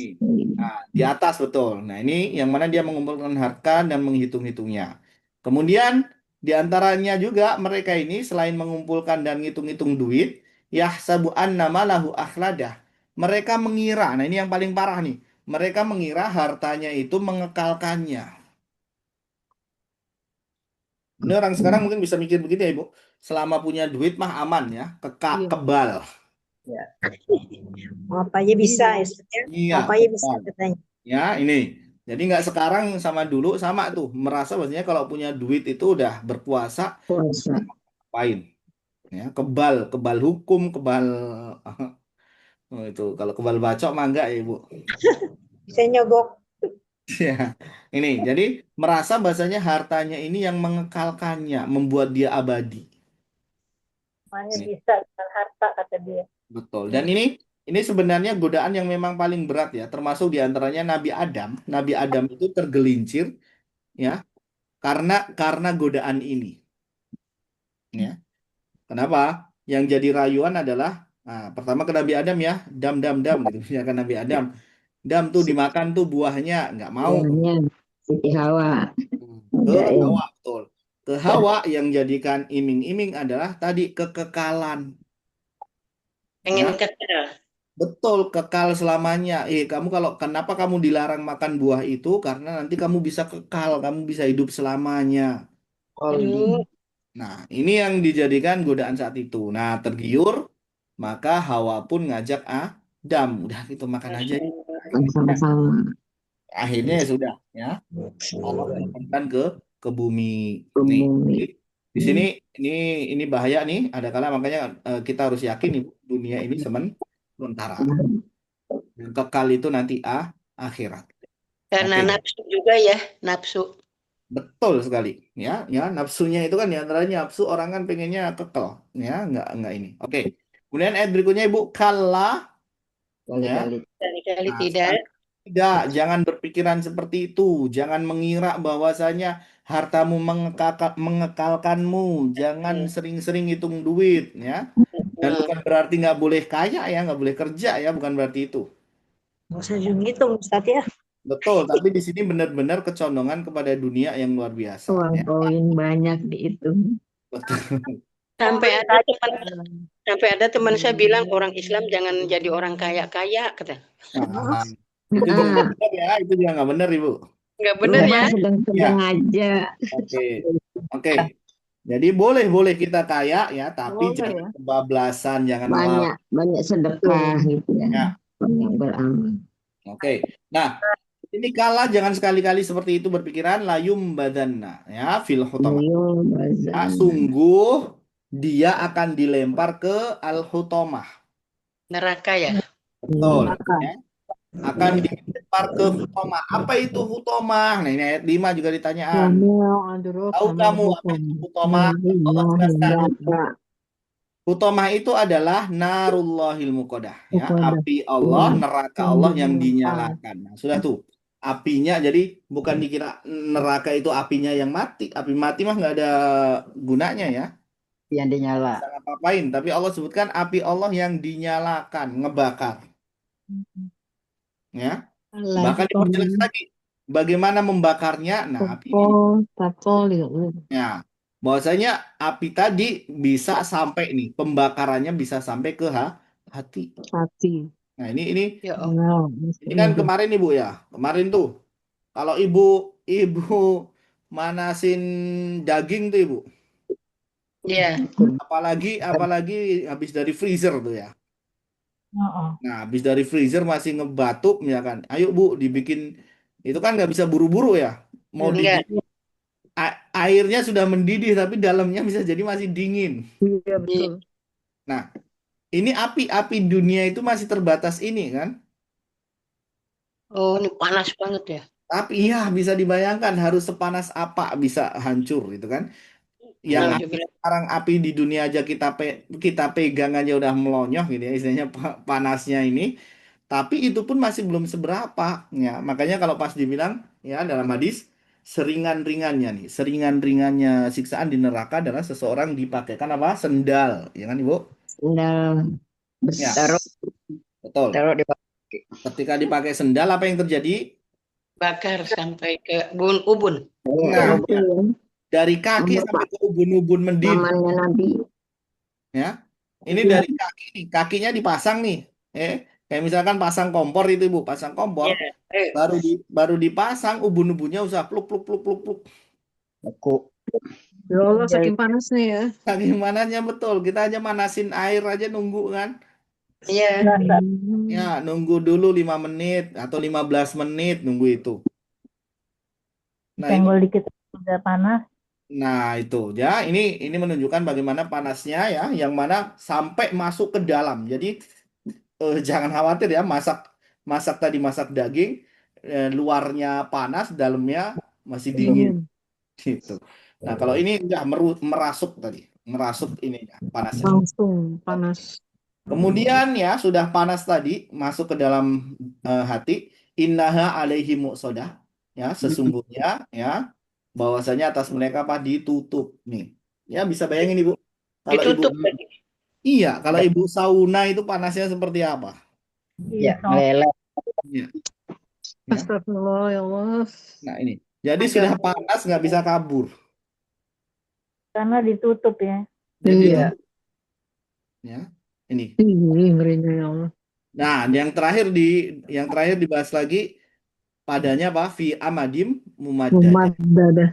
Nah, di atas betul. Nah, ini yang mana dia mengumpulkan harta dan menghitung-hitungnya. Kemudian di antaranya juga mereka ini selain mengumpulkan dan ngitung-ngitung duit, yahsabu annama lahu akhladah. Mereka mengira, nah ini yang paling parah nih. Mereka mengira hartanya itu mengekalkannya. Ini orang sekarang mungkin bisa mikir begitu ya, Ibu. Selama punya duit mah aman ya, kebal. Apa aja bisa ya. Iya, Apa aja bisa katanya. ya, ini. Jadi nggak sekarang sama dulu sama tuh. Merasa maksudnya kalau punya duit itu udah berkuasa. Puasa. Ngapain? Ya, kebal hukum, kebal oh, itu kalau kebal bacok mah enggak ya Ibu. Bisa nyogok. Ya, ini jadi merasa bahasanya hartanya ini yang mengekalkannya, membuat dia abadi. Semuanya Ini bisa dengan harta kata dia. betul. Dan ini sebenarnya godaan yang memang paling berat ya, termasuk diantaranya Nabi Adam. Nabi Adam itu tergelincir ya karena godaan ini. Ya, kenapa? Yang jadi rayuan adalah pertama ke Nabi Adam ya, dam gitu ya kan Nabi Adam. Dam tuh dimakan tuh buahnya, nggak mau. Buahnya Siti Hawa. Ke Udah ya. Hawa, betul. Ke Hawa yang jadikan iming-iming adalah tadi kekekalan. Pengen Ya, kekal. betul, kekal selamanya. Kenapa kamu dilarang makan buah itu? Karena nanti kamu bisa kekal, kamu bisa hidup selamanya. Hmm. Nah, ini yang dijadikan godaan saat itu. Nah, tergiur, maka Hawa pun ngajak Adam, udah gitu makan aja yuk. Akhirnya, Sama-sama akhirnya ya sudah, ya. Allah turunkan ke bumi. ke Nih, bumi. jadi di sini ini bahaya nih. Ada kala makanya kita harus yakin nih, dunia ini sementara. Dan kekal itu nanti akhirat. Karena Oke, nafsu juga ya, nafsu. betul sekali. Ya, nafsunya itu kan diantaranya nafsu orang kan pengennya kekal, ya, nggak ini. Oke. Kemudian ayat berikutnya Ibu kalla, ya. Kali-kali. Kali-kali Nah, tidak. sekali tidak, jangan berpikiran seperti itu. Jangan mengira bahwasanya hartamu mengekalkanmu. Jangan sering-sering hitung duit, ya. Dan Hmm. bukan berarti nggak boleh kaya ya, nggak boleh kerja ya, bukan berarti itu. Nggak usah ngitung Ustaz ya. Betul, tapi di sini benar-benar kecondongan kepada dunia yang luar biasa, Uang ya. koin banyak dihitung. Betul. Sampai Membeli ada kaya. teman sampai ada teman saya bilang orang Islam jangan jadi orang kaya-kaya kata. Nah, itu juga nggak benar ya, itu juga nggak benar Ibu. Nggak benar Rumah ya. sedang-sedang Ya, aja. oke, oke. Jadi boleh kita kaya ya, tapi Boleh jangan ya. kebablasan, jangan Banyak sedekah gitu ya. ya. Banyak beramal. Oke. Nah, ini kalah jangan sekali-kali seperti itu berpikiran layum badanna ya fil hutamah. Ayo Ya, bazan. sungguh dia akan dilempar ke al hutamah. Neraka ya. Betul. Maka Ya. Akan dilempar ke hutamah. Apa itu hutamah? Nah, ini ayat 5 juga ditanyaan. Wama adrok Tahu sama kamu apa hukum. itu hutamah? Allah jelaskan. Neraka. Hutamah itu adalah narullahil muqadah ya, Kepada api Allah, neraka yang Allah yang dinyalakan. dinyalakan. Nah, sudah tuh. Apinya jadi bukan dikira neraka itu apinya yang mati. Api mati mah nggak ada gunanya ya. Yang dinyala. Bisa ngapain? Tapi Allah sebutkan api Allah yang dinyalakan, ngebakar. Ya. Allah Bahkan diperjelas hukum. lagi bagaimana membakarnya. Nah, api ini. Tapol ya. Ya. Bahwasanya api tadi bisa sampai nih, pembakarannya bisa sampai ke hati. Hati. Nah, ini Ya Allah. Nah, ini kan kemarin Ibu ya. Kemarin tuh kalau ibu manasin daging tuh Ibu. Ya. Apalagi habis dari freezer tuh ya. Heeh. Nah, habis dari freezer masih ngebatuk ya kan. Ayo Bu, dibikin itu kan nggak bisa buru-buru ya. Mau Enggak. airnya sudah mendidih tapi dalamnya bisa jadi masih dingin. Iya betul. Nah, ini api dunia itu masih terbatas ini kan. Oh, ini panas banget ya. Tapi iya bisa dibayangkan harus sepanas apa bisa hancur gitu kan. Yang Alhamdulillah. sekarang api di dunia aja kita pegang aja udah melonyoh gitu ya istilahnya panasnya ini. Tapi itu pun masih belum seberapa ya. Makanya kalau pas dibilang ya dalam hadis seringan-ringannya nih, seringan-ringannya siksaan di neraka adalah seseorang dipakaikan apa? Sendal, ya kan Ibu? Sendal Ya, besar. betul. Taruh di Ketika dipakai sendal apa yang terjadi? Bakar sampai ke ubun. Nah, itu ya. dari kaki sampai ke ubun-ubun mendidih Zamannya Nabi. ya. Ini dari kaki nih, kakinya dipasang nih. Kayak misalkan pasang kompor itu Ibu, pasang kompor Ya. baru dipasang ubun-ubunnya usah pluk pluk pluk pluk pluk. Aku. Ya Allah saking panasnya ya. Saking manasnya betul, kita aja manasin air aja nunggu kan. Iya. Ya, nunggu dulu 5 menit atau 15 menit nunggu itu. Nah, itu Senggol dikit udah panas. Nah, itu ya, ini menunjukkan bagaimana panasnya ya, yang mana sampai masuk ke dalam. Jadi jangan khawatir ya, masak masak tadi masak daging, luarnya panas, dalamnya masih dingin Dingin. gitu. Nah, kalau ini udah merasuk tadi, merasuk ininya panasnya. Langsung Oke. panas. Kemudian ya sudah panas tadi masuk ke dalam hati, innaha alaihi muqsadah, ya sesungguhnya ya bahwasanya atas mereka apa ditutup nih. Ya bisa bayangin Ibu. Kalau Ibu Ditutup tadi. iya, kalau Ibu sauna itu panasnya seperti apa? Ya, Iya. meleleh. Iya, ya. Astagfirullah ya Allah. Nah, ini. Jadi Agak sudah panas nggak bisa kabur. karena ditutup ya. Jadi Iya. ditutup ya. Ini. Ih, ngerinya ya Allah. Nah, yang terakhir dibahas lagi padanya apa? Fi amadim mumaddadah. Mumaddadah.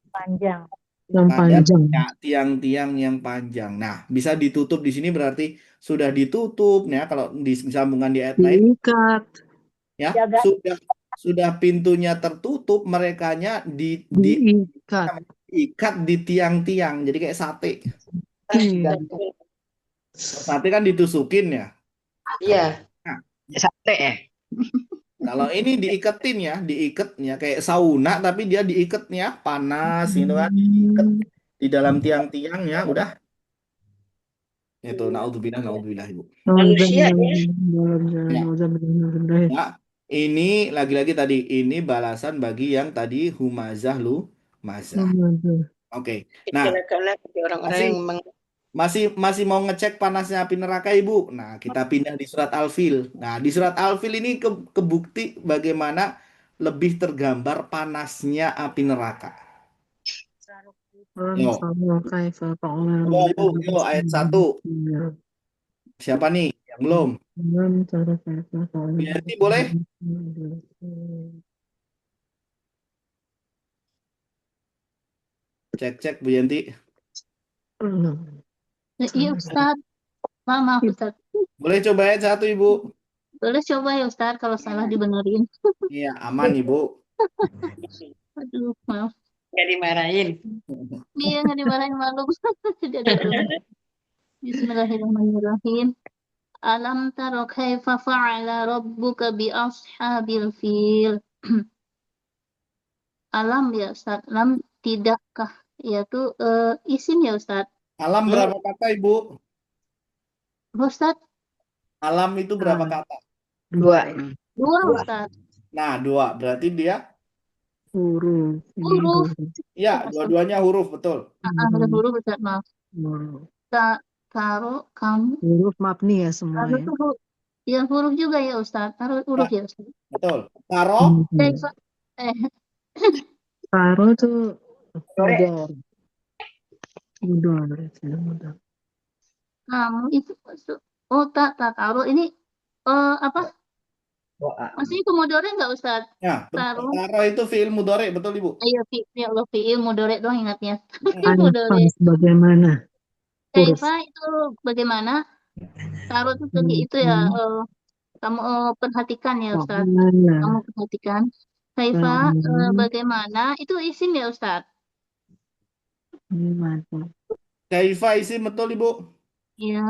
Panjang. Yang Pada panjang. tiang-tiang yang panjang. Nah, bisa ditutup di sini berarti sudah ditutup ya. Kalau disambungkan di ayat lain Diikat. ya, Jaga. sudah pintunya tertutup, merekanya Diikat. diikat di tiang-tiang. Jadi kayak sate. Iya. Sate kan ditusukin ya. Iya. Nah, Sate ya. kalau ini diikatnya kayak sauna tapi dia diikatnya panas gitu kan, diikat di dalam tiang-tiang ya, udah. Itu naudzubillah Ibu. Manusia ya. Ya. Alhamdulillah. Ya, ini lagi-lagi tadi ini balasan bagi yang tadi humazah lu mazah. Oke. Nah, Kecelakaan bagi orang-orang yang memang masih mau ngecek panasnya api neraka Ibu. Nah, kita pindah di surat Al-Fil. Nah, di surat Al-Fil ini kebukti bagaimana lebih tergambar panasnya api neraka. Yo, yo, ayat 1. Siapa nih yang belum? Yanti boleh? Cek Bu Yanti. Iya Ustaz. Maaf Ustaz. Boleh coba ayat 1 Ibu? Boleh coba ya Ustaz kalau salah dibenerin. Iya, aman Ibu. Aduh, maaf. nggak dimarahin. Dia nggak dimarahin malu. Jadi Bismillahirrahmanirrahim. Alam taro kaifa fa'ala rabbuka bi ashabil fil. Alam ya Ustaz. Alam tidakkah yaitu isim ya Ustaz. Alam berapa kata Ibu? Ustaz Alam itu berapa kata? 2. dua Ustaz. Nah, 2. Berarti dia Huruf. ya, dua-duanya huruf, betul. Ada huruf Ustaz, maaf. Taruh kamu. Huruf mabni ya semua Taruh ya. tuh ya huruf juga ya Ustaz. Taruh huruf ya Ustaz. Betul. Taro, Kaifa Taro tuh mudor. kamu itu tak taruh ini apa? Masih itu mudore nggak Ustaz? ya, Taro. taro itu fi'il mudhari, betul Ibu? Iya, fi'il mudore doang ingatnya. Kaifa Mudore. bagaimana? Kaifa itu bagaimana? Taruh itu tadi itu ya kamu perhatikan ya Ustaz. Kamu perhatikan. Kaifa bagaimana? Itu isim ya Ustaz? Kaifa isim, betul Ibu? Iya.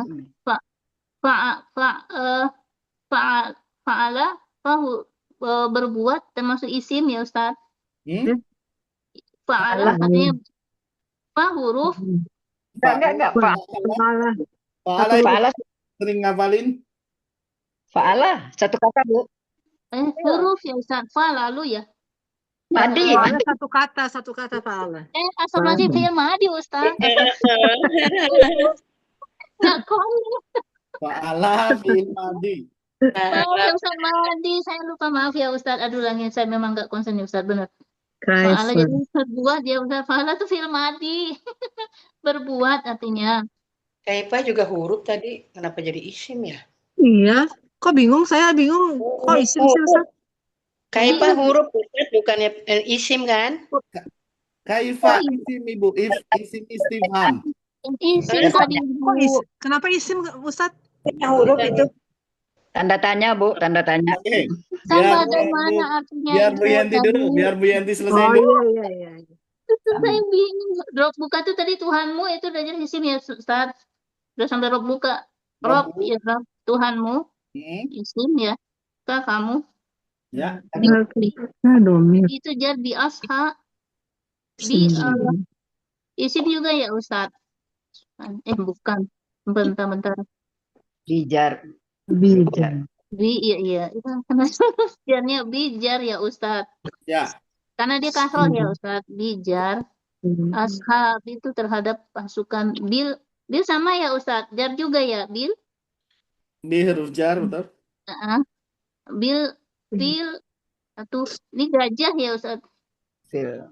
Fa'ala berbuat termasuk isim ya Ustaz. Fa'ala artinya huruf. Enggak. Fa'ala sering ngapalin? Fa'ala, satu kata, Bu. Huruf ya Ustaz. Fa lalu ya. Madi. Satu kata fa'ala. Asal lagi fi'il madi Ustaz. Nggak konek. Fa'ala fi'il madi. Maaf ya Ustaz Madi, saya lupa, maaf ya Ustaz. Aduh langit saya memang nggak konsen ya Ustaz, benar. Fa'ala jadi berbuat ya Ustaz. Fa'ala itu fi'il madi. Berbuat artinya. Kaifa juga huruf tadi, kenapa jadi isim ya? Iya, kok bingung? Saya bingung. Kok isim sih Ustaz? Kaifa huruf Ustaz, bukannya isim kan? Kaifa isim Ibu, isim istifham. Isim tadi Kok kenapa isim Ustaz? Huruf itu. Tanda tanya, Bu, tanda tanya. Oke. Kan bagaimana artinya Biar itu Bu Yanti tadi? dulu, biar Bu Yanti selesai Oh dulu. iya. Saya bingung. Rob buka tuh tadi Tuhanmu itu udah jadi isim ya Ustaz. Udah sampai Rob buka. Rob Rabbu. ya Rob. Tuhanmu Hmm, isim ya. Kamu. ya. Bi, bi, Nah, domir. itu jar bi asha. Bi Isim domir. isim juga ya Ustaz. Bukan. Bentar. Bijar. Bijar. Bi iya. Itu karena jarnya bijar ya Ustaz. Ya. Karena dia kasroh ya Ustaz. Bijar. Ashab itu terhadap pasukan bil. Bil sama ya Ustaz. Jar juga ya bil. Bi huruf jar, betul. Heeh. Bil fil atau ini gajah ya Ustaz. Fil.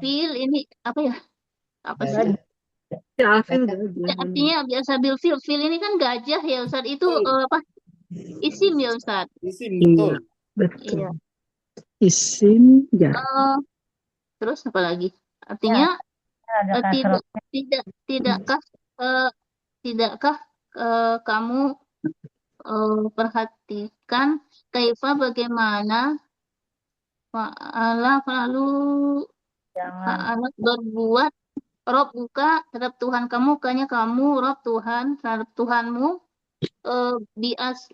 Fil ini apa ya? Apa sih? Gajah. Ya, Alfil Ya, gajah. artinya biasa bil fil. Fil ini kan gajah ya Ustaz. Itu Betul. apa? Isim ya Ustaz. Isim, Iya, betul. betul. Iya. Isim jar. Terus apa lagi? Artinya Ada tidak kasroh. tidakkah tidakkah kamu perhatikan kaifa bagaimana lalu Jangan. berbuat Rob buka terhadap Tuhan kamu, kamu Rob Tuhan terhadap Tuhanmu bias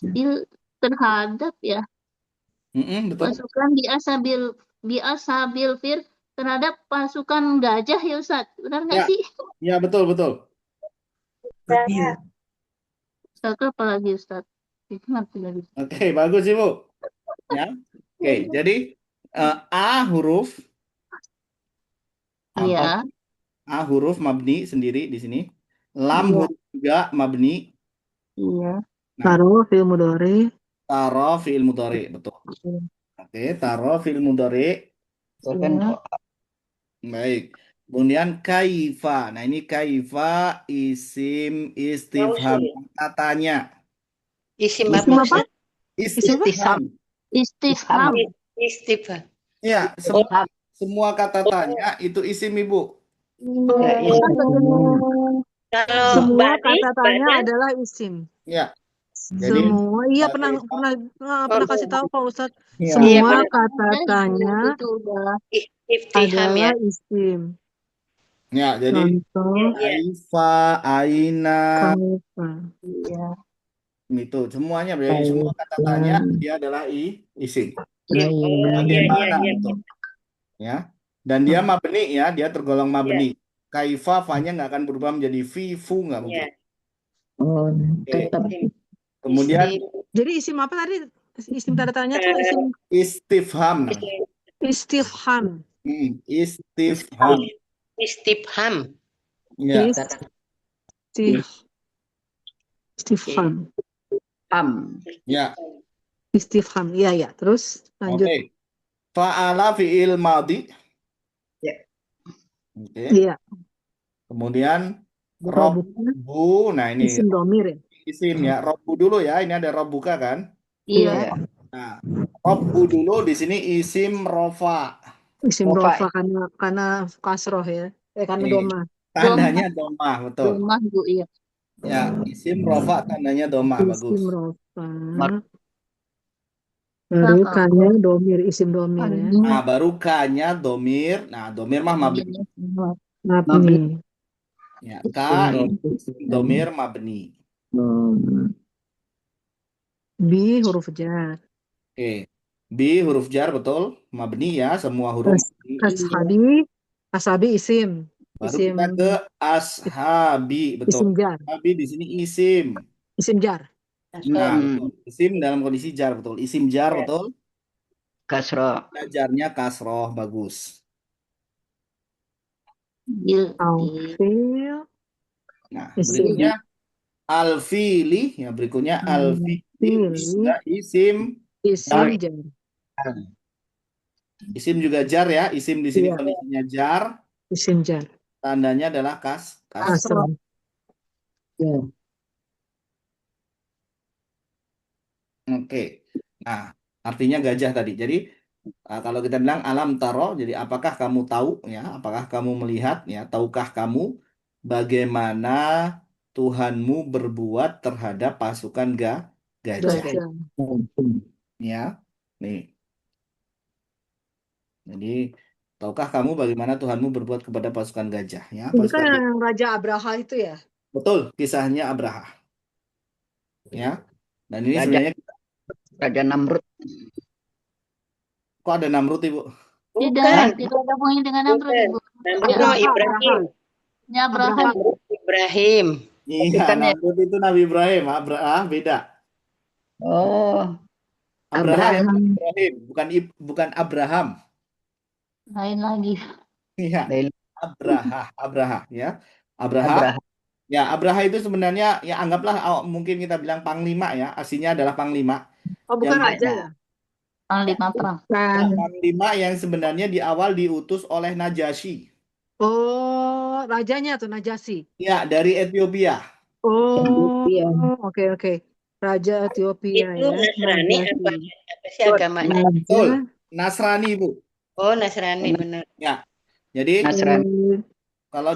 bil terhadap ya Betul. pasukan biasabil fir terhadap pasukan gajah ya Ustaz. Benar nggak Ya. sih? Ya, betul. Ya. Ustaz apa lagi Ustaz? Itu ngerti lagi. Oke, bagus Ibu. Ya. Oke, jadi A huruf Iya, A huruf mabni sendiri di sini. Lam iya, huruf juga mabni. iya. Nah, Taro, fi'il mudhari. taro fi'il mudhari, betul. Oke, taro fi'il mudhari. Itu kan Iya. Baik. Kemudian kaifa. Nah, ini kaifa isim istifham. Katanya. Isim Isim apa? apa? Istifham. Istifham. Istifham. Ya, Istifham. semua kata tanya itu isim Ibu. Ya, isim. Kalau Semua bani, kata tanya badan, adalah isim. Ya. Jadi Semua. Iya, pernah Oh, kasih tahu Pak Ustadz. Iya. Semua benar. kata tanya Itu udah. Istifham ya. adalah isim. ya, jadi Contoh, Iya. kaifa, aina, kaifa. Iya. itu semuanya berarti semua kata tanya dia adalah isim. Iya. Oh, iya, Bagaimana iya. betul? Ya. Dan dia mabni ya, dia tergolong mabni. Kaifa fa-nya nggak akan berubah menjadi fi, fu nggak mungkin. Iya. Oh, Oke. tetap. Kemudian Jadi isim apa tadi? Isim tanda tanya tuh isim istifham namanya. istifham. Istifham. Istifham. Ya. Istifham. Ham. Ya. Istifham. Iya, ya. Terus lanjut. Oke. Fa'ala fi'il madhi. Ya. Oke. Iya. Kemudian Robuka. robbu. Nah, ini Isim domir ya. isim ya. Robbu dulu ya. Ini ada robbuka kan? Iya. Ya. Nah, robbu dulu di sini isim rofa. Isim Rofa. rofa karena kasroh ya. Karena Nih, doma. tandanya domah, betul. Domah Bu, iya. Ya, isim rofa tandanya domah, bagus. Isim rofa. Mar- Baru Nah, kanya domir, isim domir ya. Nah, baru kanya domir. Nah, domir mah mabni. Mabni. Ya, ka isim domir mabni. Bi huruf jar. Oke. Bi huruf jar, betul. Mabni ya, semua huruf mabni. Asabi isim. Baru Isim kita ke ashabi, betul. isim jar. Ashabi di sini isim. Isim jar. Nah, betul. Isim dalam kondisi jar, betul. Isim jar, betul. Kasro. Jarnya kasroh, bagus. Alfil. Nah, Isim. berikutnya alfili, ya berikutnya alfili juga isim. Isim jar. Isim juga jar ya. Isim di sini Iya. kondisinya jar. Isim jar. Tandanya adalah Kasroh. Ya. Oke. Nah, artinya gajah tadi. Jadi kalau kita bilang alam taro, jadi apakah kamu tahu ya? Apakah kamu melihat ya? Tahukah kamu bagaimana Tuhanmu berbuat terhadap pasukan gajah? Gajah. Ya. Nih. Jadi, tahukah kamu bagaimana Tuhanmu berbuat kepada pasukan gajah? Ya, Itu kan pasukan gajah. yang Raja Abraha itu ya. Betul, kisahnya Abraha. Ya, dan ini Raja sebenarnya Raja Namrud. kok ada Namrud, Ibu? Tidak, Bukan, tidak gabungin dengan Namrud, bukan. Ibu. Namrud Ya, mah Abraha, Ibrahim. ya Abraham. Abraha. Namrud Ibrahim. Iya, Bukan ya? Namrud itu Nabi Ibrahim. Abraha beda. Oh, Abraha ya, Abraham. Ibrahim, bukan Abraham. Lain lagi. Iya, Dari Abraha ya. Abraha. Abraham. Ya, Abraha itu sebenarnya ya anggaplah mungkin kita bilang panglima ya. Aslinya adalah panglima Oh, bukan yang raja ya? Panglima perang. ya, Bukan. panglima yang sebenarnya di awal diutus oleh Najasyi. Oh, rajanya tuh Najasyi. Ya, dari Ethiopia. Oh, Iya. oke. Raja Ethiopia Itu ya, Nasrani apa Najasyi. sih agamanya? Betul. Raja Nasrani, Bu. Oh, Nasrani benar. Ya. Jadi Nasrani. kalau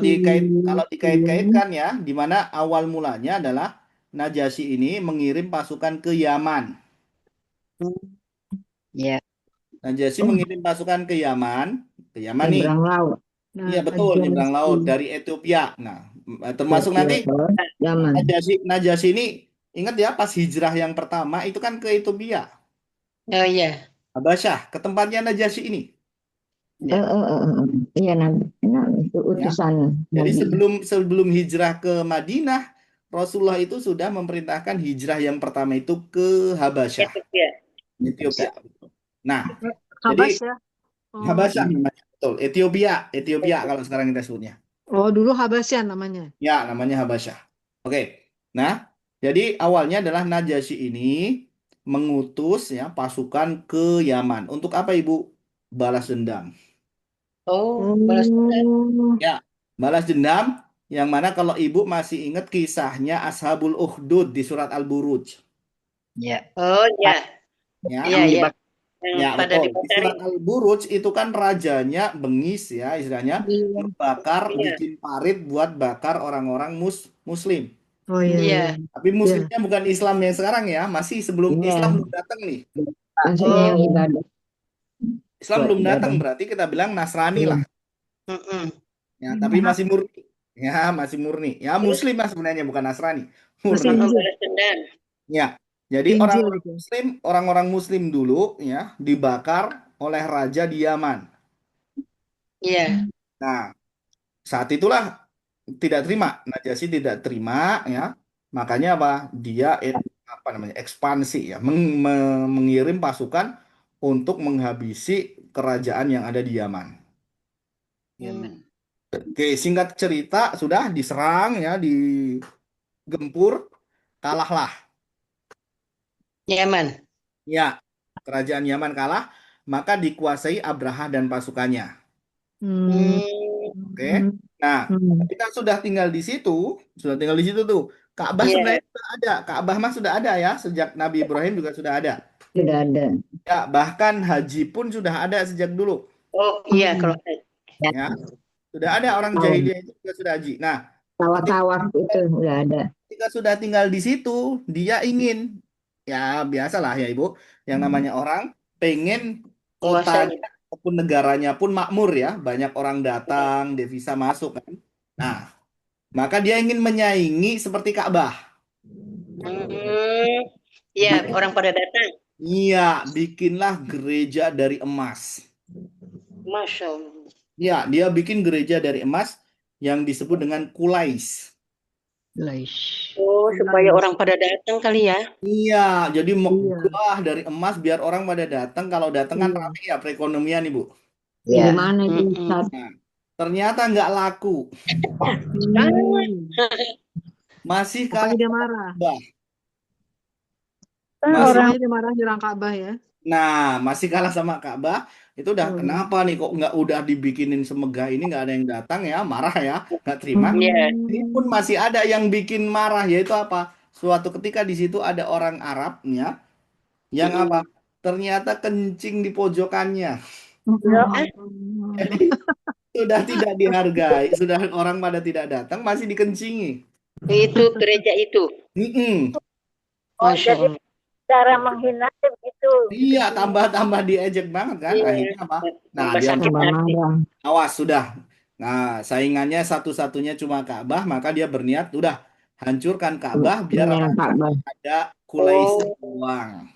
dikait-kaitkan ya, di mana awal mulanya adalah Najasyi ini mengirim pasukan ke Yaman. Ya, Najasyi Oh, mengirim pasukan ke Yaman nih. nyebrang laut. Iya betul, nyebrang laut Najasyi. dari Ethiopia. Nah, termasuk nanti Yaman. Najasyi ini ingat ya pas hijrah yang pertama itu kan ke Ethiopia, Oh iya. Habasyah, ke tempatnya Najasyi ini. Iya, itu Ya. utusan Jadi Nabi. sebelum hijrah ke Madinah, Rasulullah itu sudah memerintahkan hijrah yang pertama itu ke Habasyah, Ethiopia. Ethiopia. Nah, Habas jadi ya. Oh, Habasyah namanya betul, Ethiopia kalau sekarang kita sebutnya. oh dulu Habasyan namanya. Ya, namanya Habasyah. Oke. Nah, jadi awalnya adalah Najasyi ini mengutus ya pasukan ke Yaman. Untuk apa, Ibu? Balas dendam. Oh, balas dendam. Oh, Ya, balas dendam yang mana kalau Ibu masih ingat kisahnya Ashabul Ukhdud di surat Al-Buruj. Ya. Oh iya. Ya, Iya, Yang iya. dibakar. Yang ya pada betul. Di dibakarin. surat Al-Buruj itu kan rajanya bengis ya, istilahnya iya. membakar, Iya. bikin parit buat bakar orang-orang Muslim. Oh iya. Iya. Tapi Iya. Muslimnya bukan Islam yang sekarang ya, masih sebelum Iya. Islam belum datang nih. Maksudnya yang Oh. ibadah. Islam Buat belum datang, ibadah. berarti kita bilang Nasrani Iya. lah. Mm-mm. Ya, tapi masih murni. Ya, masih murni. Ya, Muslim lah sebenarnya, bukan Nasrani. Masih Murni. Oh, Injil. balas dendam. Ya, jadi Injil gitu. orang-orang Muslim dulu ya dibakar oleh raja di Yaman. Iya. Nah, saat itulah tidak terima, Najasyi tidak terima ya. Makanya apa? Dia ekspansi ya, mengirim pasukan untuk menghabisi kerajaan yang ada di Yaman. Yaman. Oke, singkat cerita sudah diserang ya, digempur, kalahlah. Yaman. Ya, kerajaan Yaman kalah, maka dikuasai Abraha dan pasukannya. Hmm. Oke. Nah, kita sudah tinggal di situ tuh. Ka'bah Iya. sebenarnya sudah ada. Ka'bah mah sudah ada ya, sejak Nabi Ibrahim juga sudah ada. Sudah ada. Ya, bahkan haji pun sudah ada sejak dulu. Oh iya, kalau Ya, sudah ada orang jahiliyah itu juga sudah haji. Nah, Tawaf-tawaf itu udah ada. ketika sudah tinggal di situ, dia ingin, ya biasalah ya Ibu, yang namanya orang pengen Menguasai. kotanya ataupun negaranya pun makmur ya, banyak orang datang, devisa masuk kan. Nah, maka dia ingin menyaingi seperti Ka'bah. Iya, orang pada datang. Iya, bikinlah gereja dari emas. Masya Allah. Ya, dia bikin gereja dari emas yang disebut dengan Kulais. Oh, supaya orang pada datang kali ya. Iya, jadi megah dari emas biar orang pada datang. Kalau datang kan ramai ya perekonomian, Ibu. Ya. Gimana itu? Nah, ternyata nggak laku. Masih kalah dia marah. Masih dia marah nyerang Ka'bah ya. Nah, masih kalah sama Ka'bah. Itu udah kenapa nih kok nggak udah dibikinin semegah ini nggak ada yang datang ya, marah ya, nggak terima. Ini pun masih ada yang bikin marah, yaitu apa? Suatu ketika di situ ada orang Arab ya, yang apa? Ternyata kencing di pojokannya. Jadi sudah tidak dihargai, sudah orang pada tidak datang, masih dikencingi. Itu gereja itu. Mm-mm. Masya Allah. cara menghina begitu. Iya, tambah diejek banget kan. Iya, Akhirnya apa? Nah, tambah dia sakit hati. awas sudah. Nah, saingannya satu-satunya cuma Ka'bah, maka dia berniat udah hancurkan Ka'bah biar Dengan apa? Ka'bah. Ada Oh, Quraisy doang.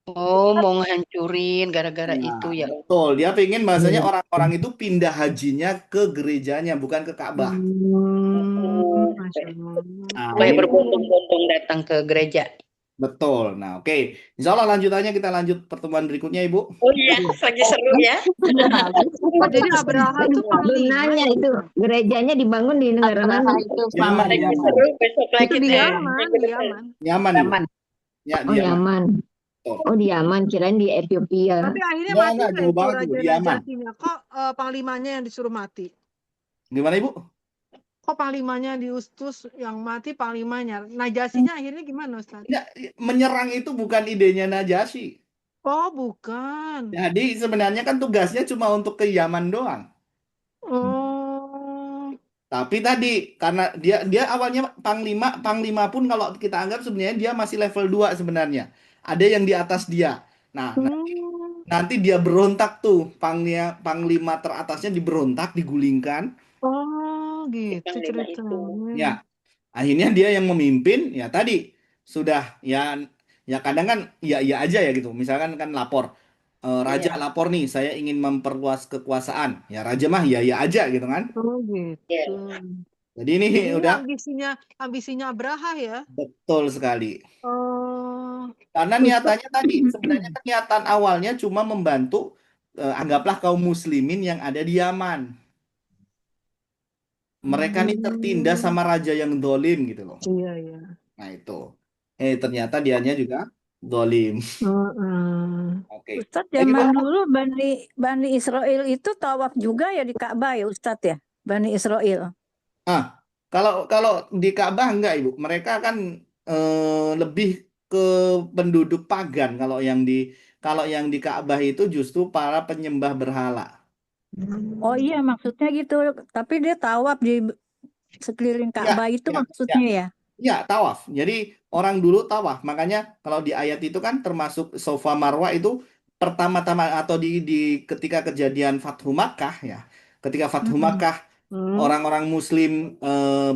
mau ngehancurin gara-gara itu Nah, ya. betul. Dia pengen bahasanya orang-orang itu pindah hajinya ke gerejanya, bukan ke Ka'bah. Oh, Masya Allah. Nah, supaya ini berbondong-bondong datang ke gereja. betul. Nah, oke. Insya Allah lanjutannya kita lanjut pertemuan berikutnya, Ibu. Oh iya, lagi seru ya. Udah habis. Oh, jadi Abraha tuh Belum panglima nanya ya, itu Ustaz? gerejanya dibangun di negara Abraha mana? itu Yaman, Lagi Yaman. seru, besok Itu lagi di deh. Yaman, Minggu di depan. Yaman. Yaman, Ibu. Yaman. Ya, Oh, di Yaman. Yaman. Betul. Oh, di Yaman, kirain di Ethiopia. Tapi akhirnya Enggak, mati enggak. nggak Jauh itu banget, Ibu. Raja Di Yaman. Najashinya? Kok panglimanya yang disuruh mati? Gimana, Ibu? Kok panglimanya diutus yang mati panglimanya? Najashinya akhirnya gimana, Ustaz? Ya, menyerang itu bukan idenya Najasyi. Oh, bukan. Jadi sebenarnya kan tugasnya cuma untuk ke Yaman doang. Oh, Tapi tadi karena dia awalnya panglima pun kalau kita anggap sebenarnya dia masih level 2 sebenarnya. Ada yang di atas dia. Nah, nanti dia berontak tuh, panglima teratasnya diberontak, digulingkan. oh, gitu Panglima itu. ceritanya. Ya, akhirnya dia yang memimpin. Ya tadi sudah ya kadang kan ya aja ya gitu. Misalkan kan lapor. Raja Iya. lapor nih, saya ingin memperluas kekuasaan. Ya raja mah ya aja gitu kan. Oh, gitu. Iya. Jadi ini Jadi ini udah ambisinya Abraha ya? betul sekali. Oh, Karena niatannya tadi sebenarnya kan niatan awalnya cuma membantu anggaplah kaum muslimin yang ada di Yaman. Mereka nih tertindas sama raja yang dolim gitu loh. iya, iya. Nah itu. Ternyata dianya juga dolim. Oke. Ustadz, Baik, Ibu. zaman dulu Bani Israel itu tawaf juga ya di Ka'bah ya Ustadz ya? Bani Israel. Kalau di Ka'bah enggak, Ibu. Mereka kan lebih ke penduduk pagan. Kalau yang di Ka'bah itu justru para penyembah berhala. Oh iya maksudnya gitu. Tapi dia tawaf di sekeliling Ka'bah itu maksudnya ya? Ya, tawaf. Jadi orang dulu tawaf. Makanya kalau di ayat itu kan termasuk Safa Marwa itu pertama-tama atau di ketika kejadian Fathu Makkah ya. Ketika Fathu Makkah orang-orang Muslim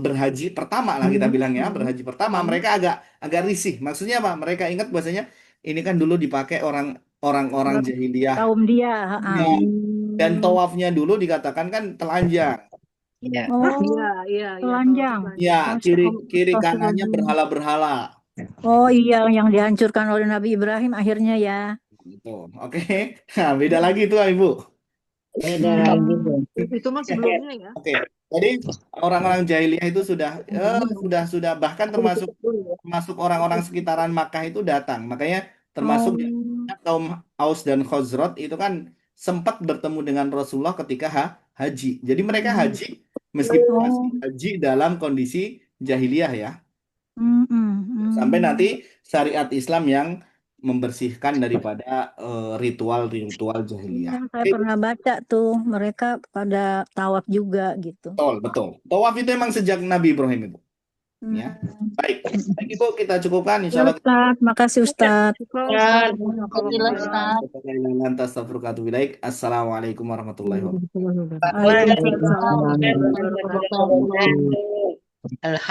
berhaji pertama lah kita bilang ya, berhaji pertama mereka agak risih. Maksudnya apa? Mereka ingat bahwasanya ini kan dulu dipakai orang-orang jahiliyah. Kaum dia. Ya. Dan tawafnya dulu dikatakan kan telanjang. Iya. Oh, iya. telanjang. Ya, kiri kanannya berhala-berhala. Oh iya, yang dihancurkan oleh Nabi Ibrahim akhirnya ya. Gitu. Oke. Nah, beda lagi tuh, Ibu. Beda lagi tuh. Itu mah sebelumnya ya. Oke. Jadi orang-orang jahiliyah itu sudah bahkan termasuk orang-orang sekitaran Makkah itu datang. Makanya termasuk kaum Aus dan Khazraj itu kan sempat bertemu dengan Rasulullah ketika haji. Jadi mereka haji meskipun masih haji dalam kondisi jahiliyah ya. Sampai nanti syariat Islam yang membersihkan daripada ritual-ritual jahiliyah. Saya pernah baca tuh mereka pada tawaf juga gitu. Betul. Tawaf itu emang sejak Nabi Ibrahim itu. Ya. Baik, Ibu kita cukupkan insya Allah. Ustaz, makasih Ustaz. Assalamualaikum warahmatullahi wabarakatuh. Waalaikumsalam warahmatullahi wabarakatuh.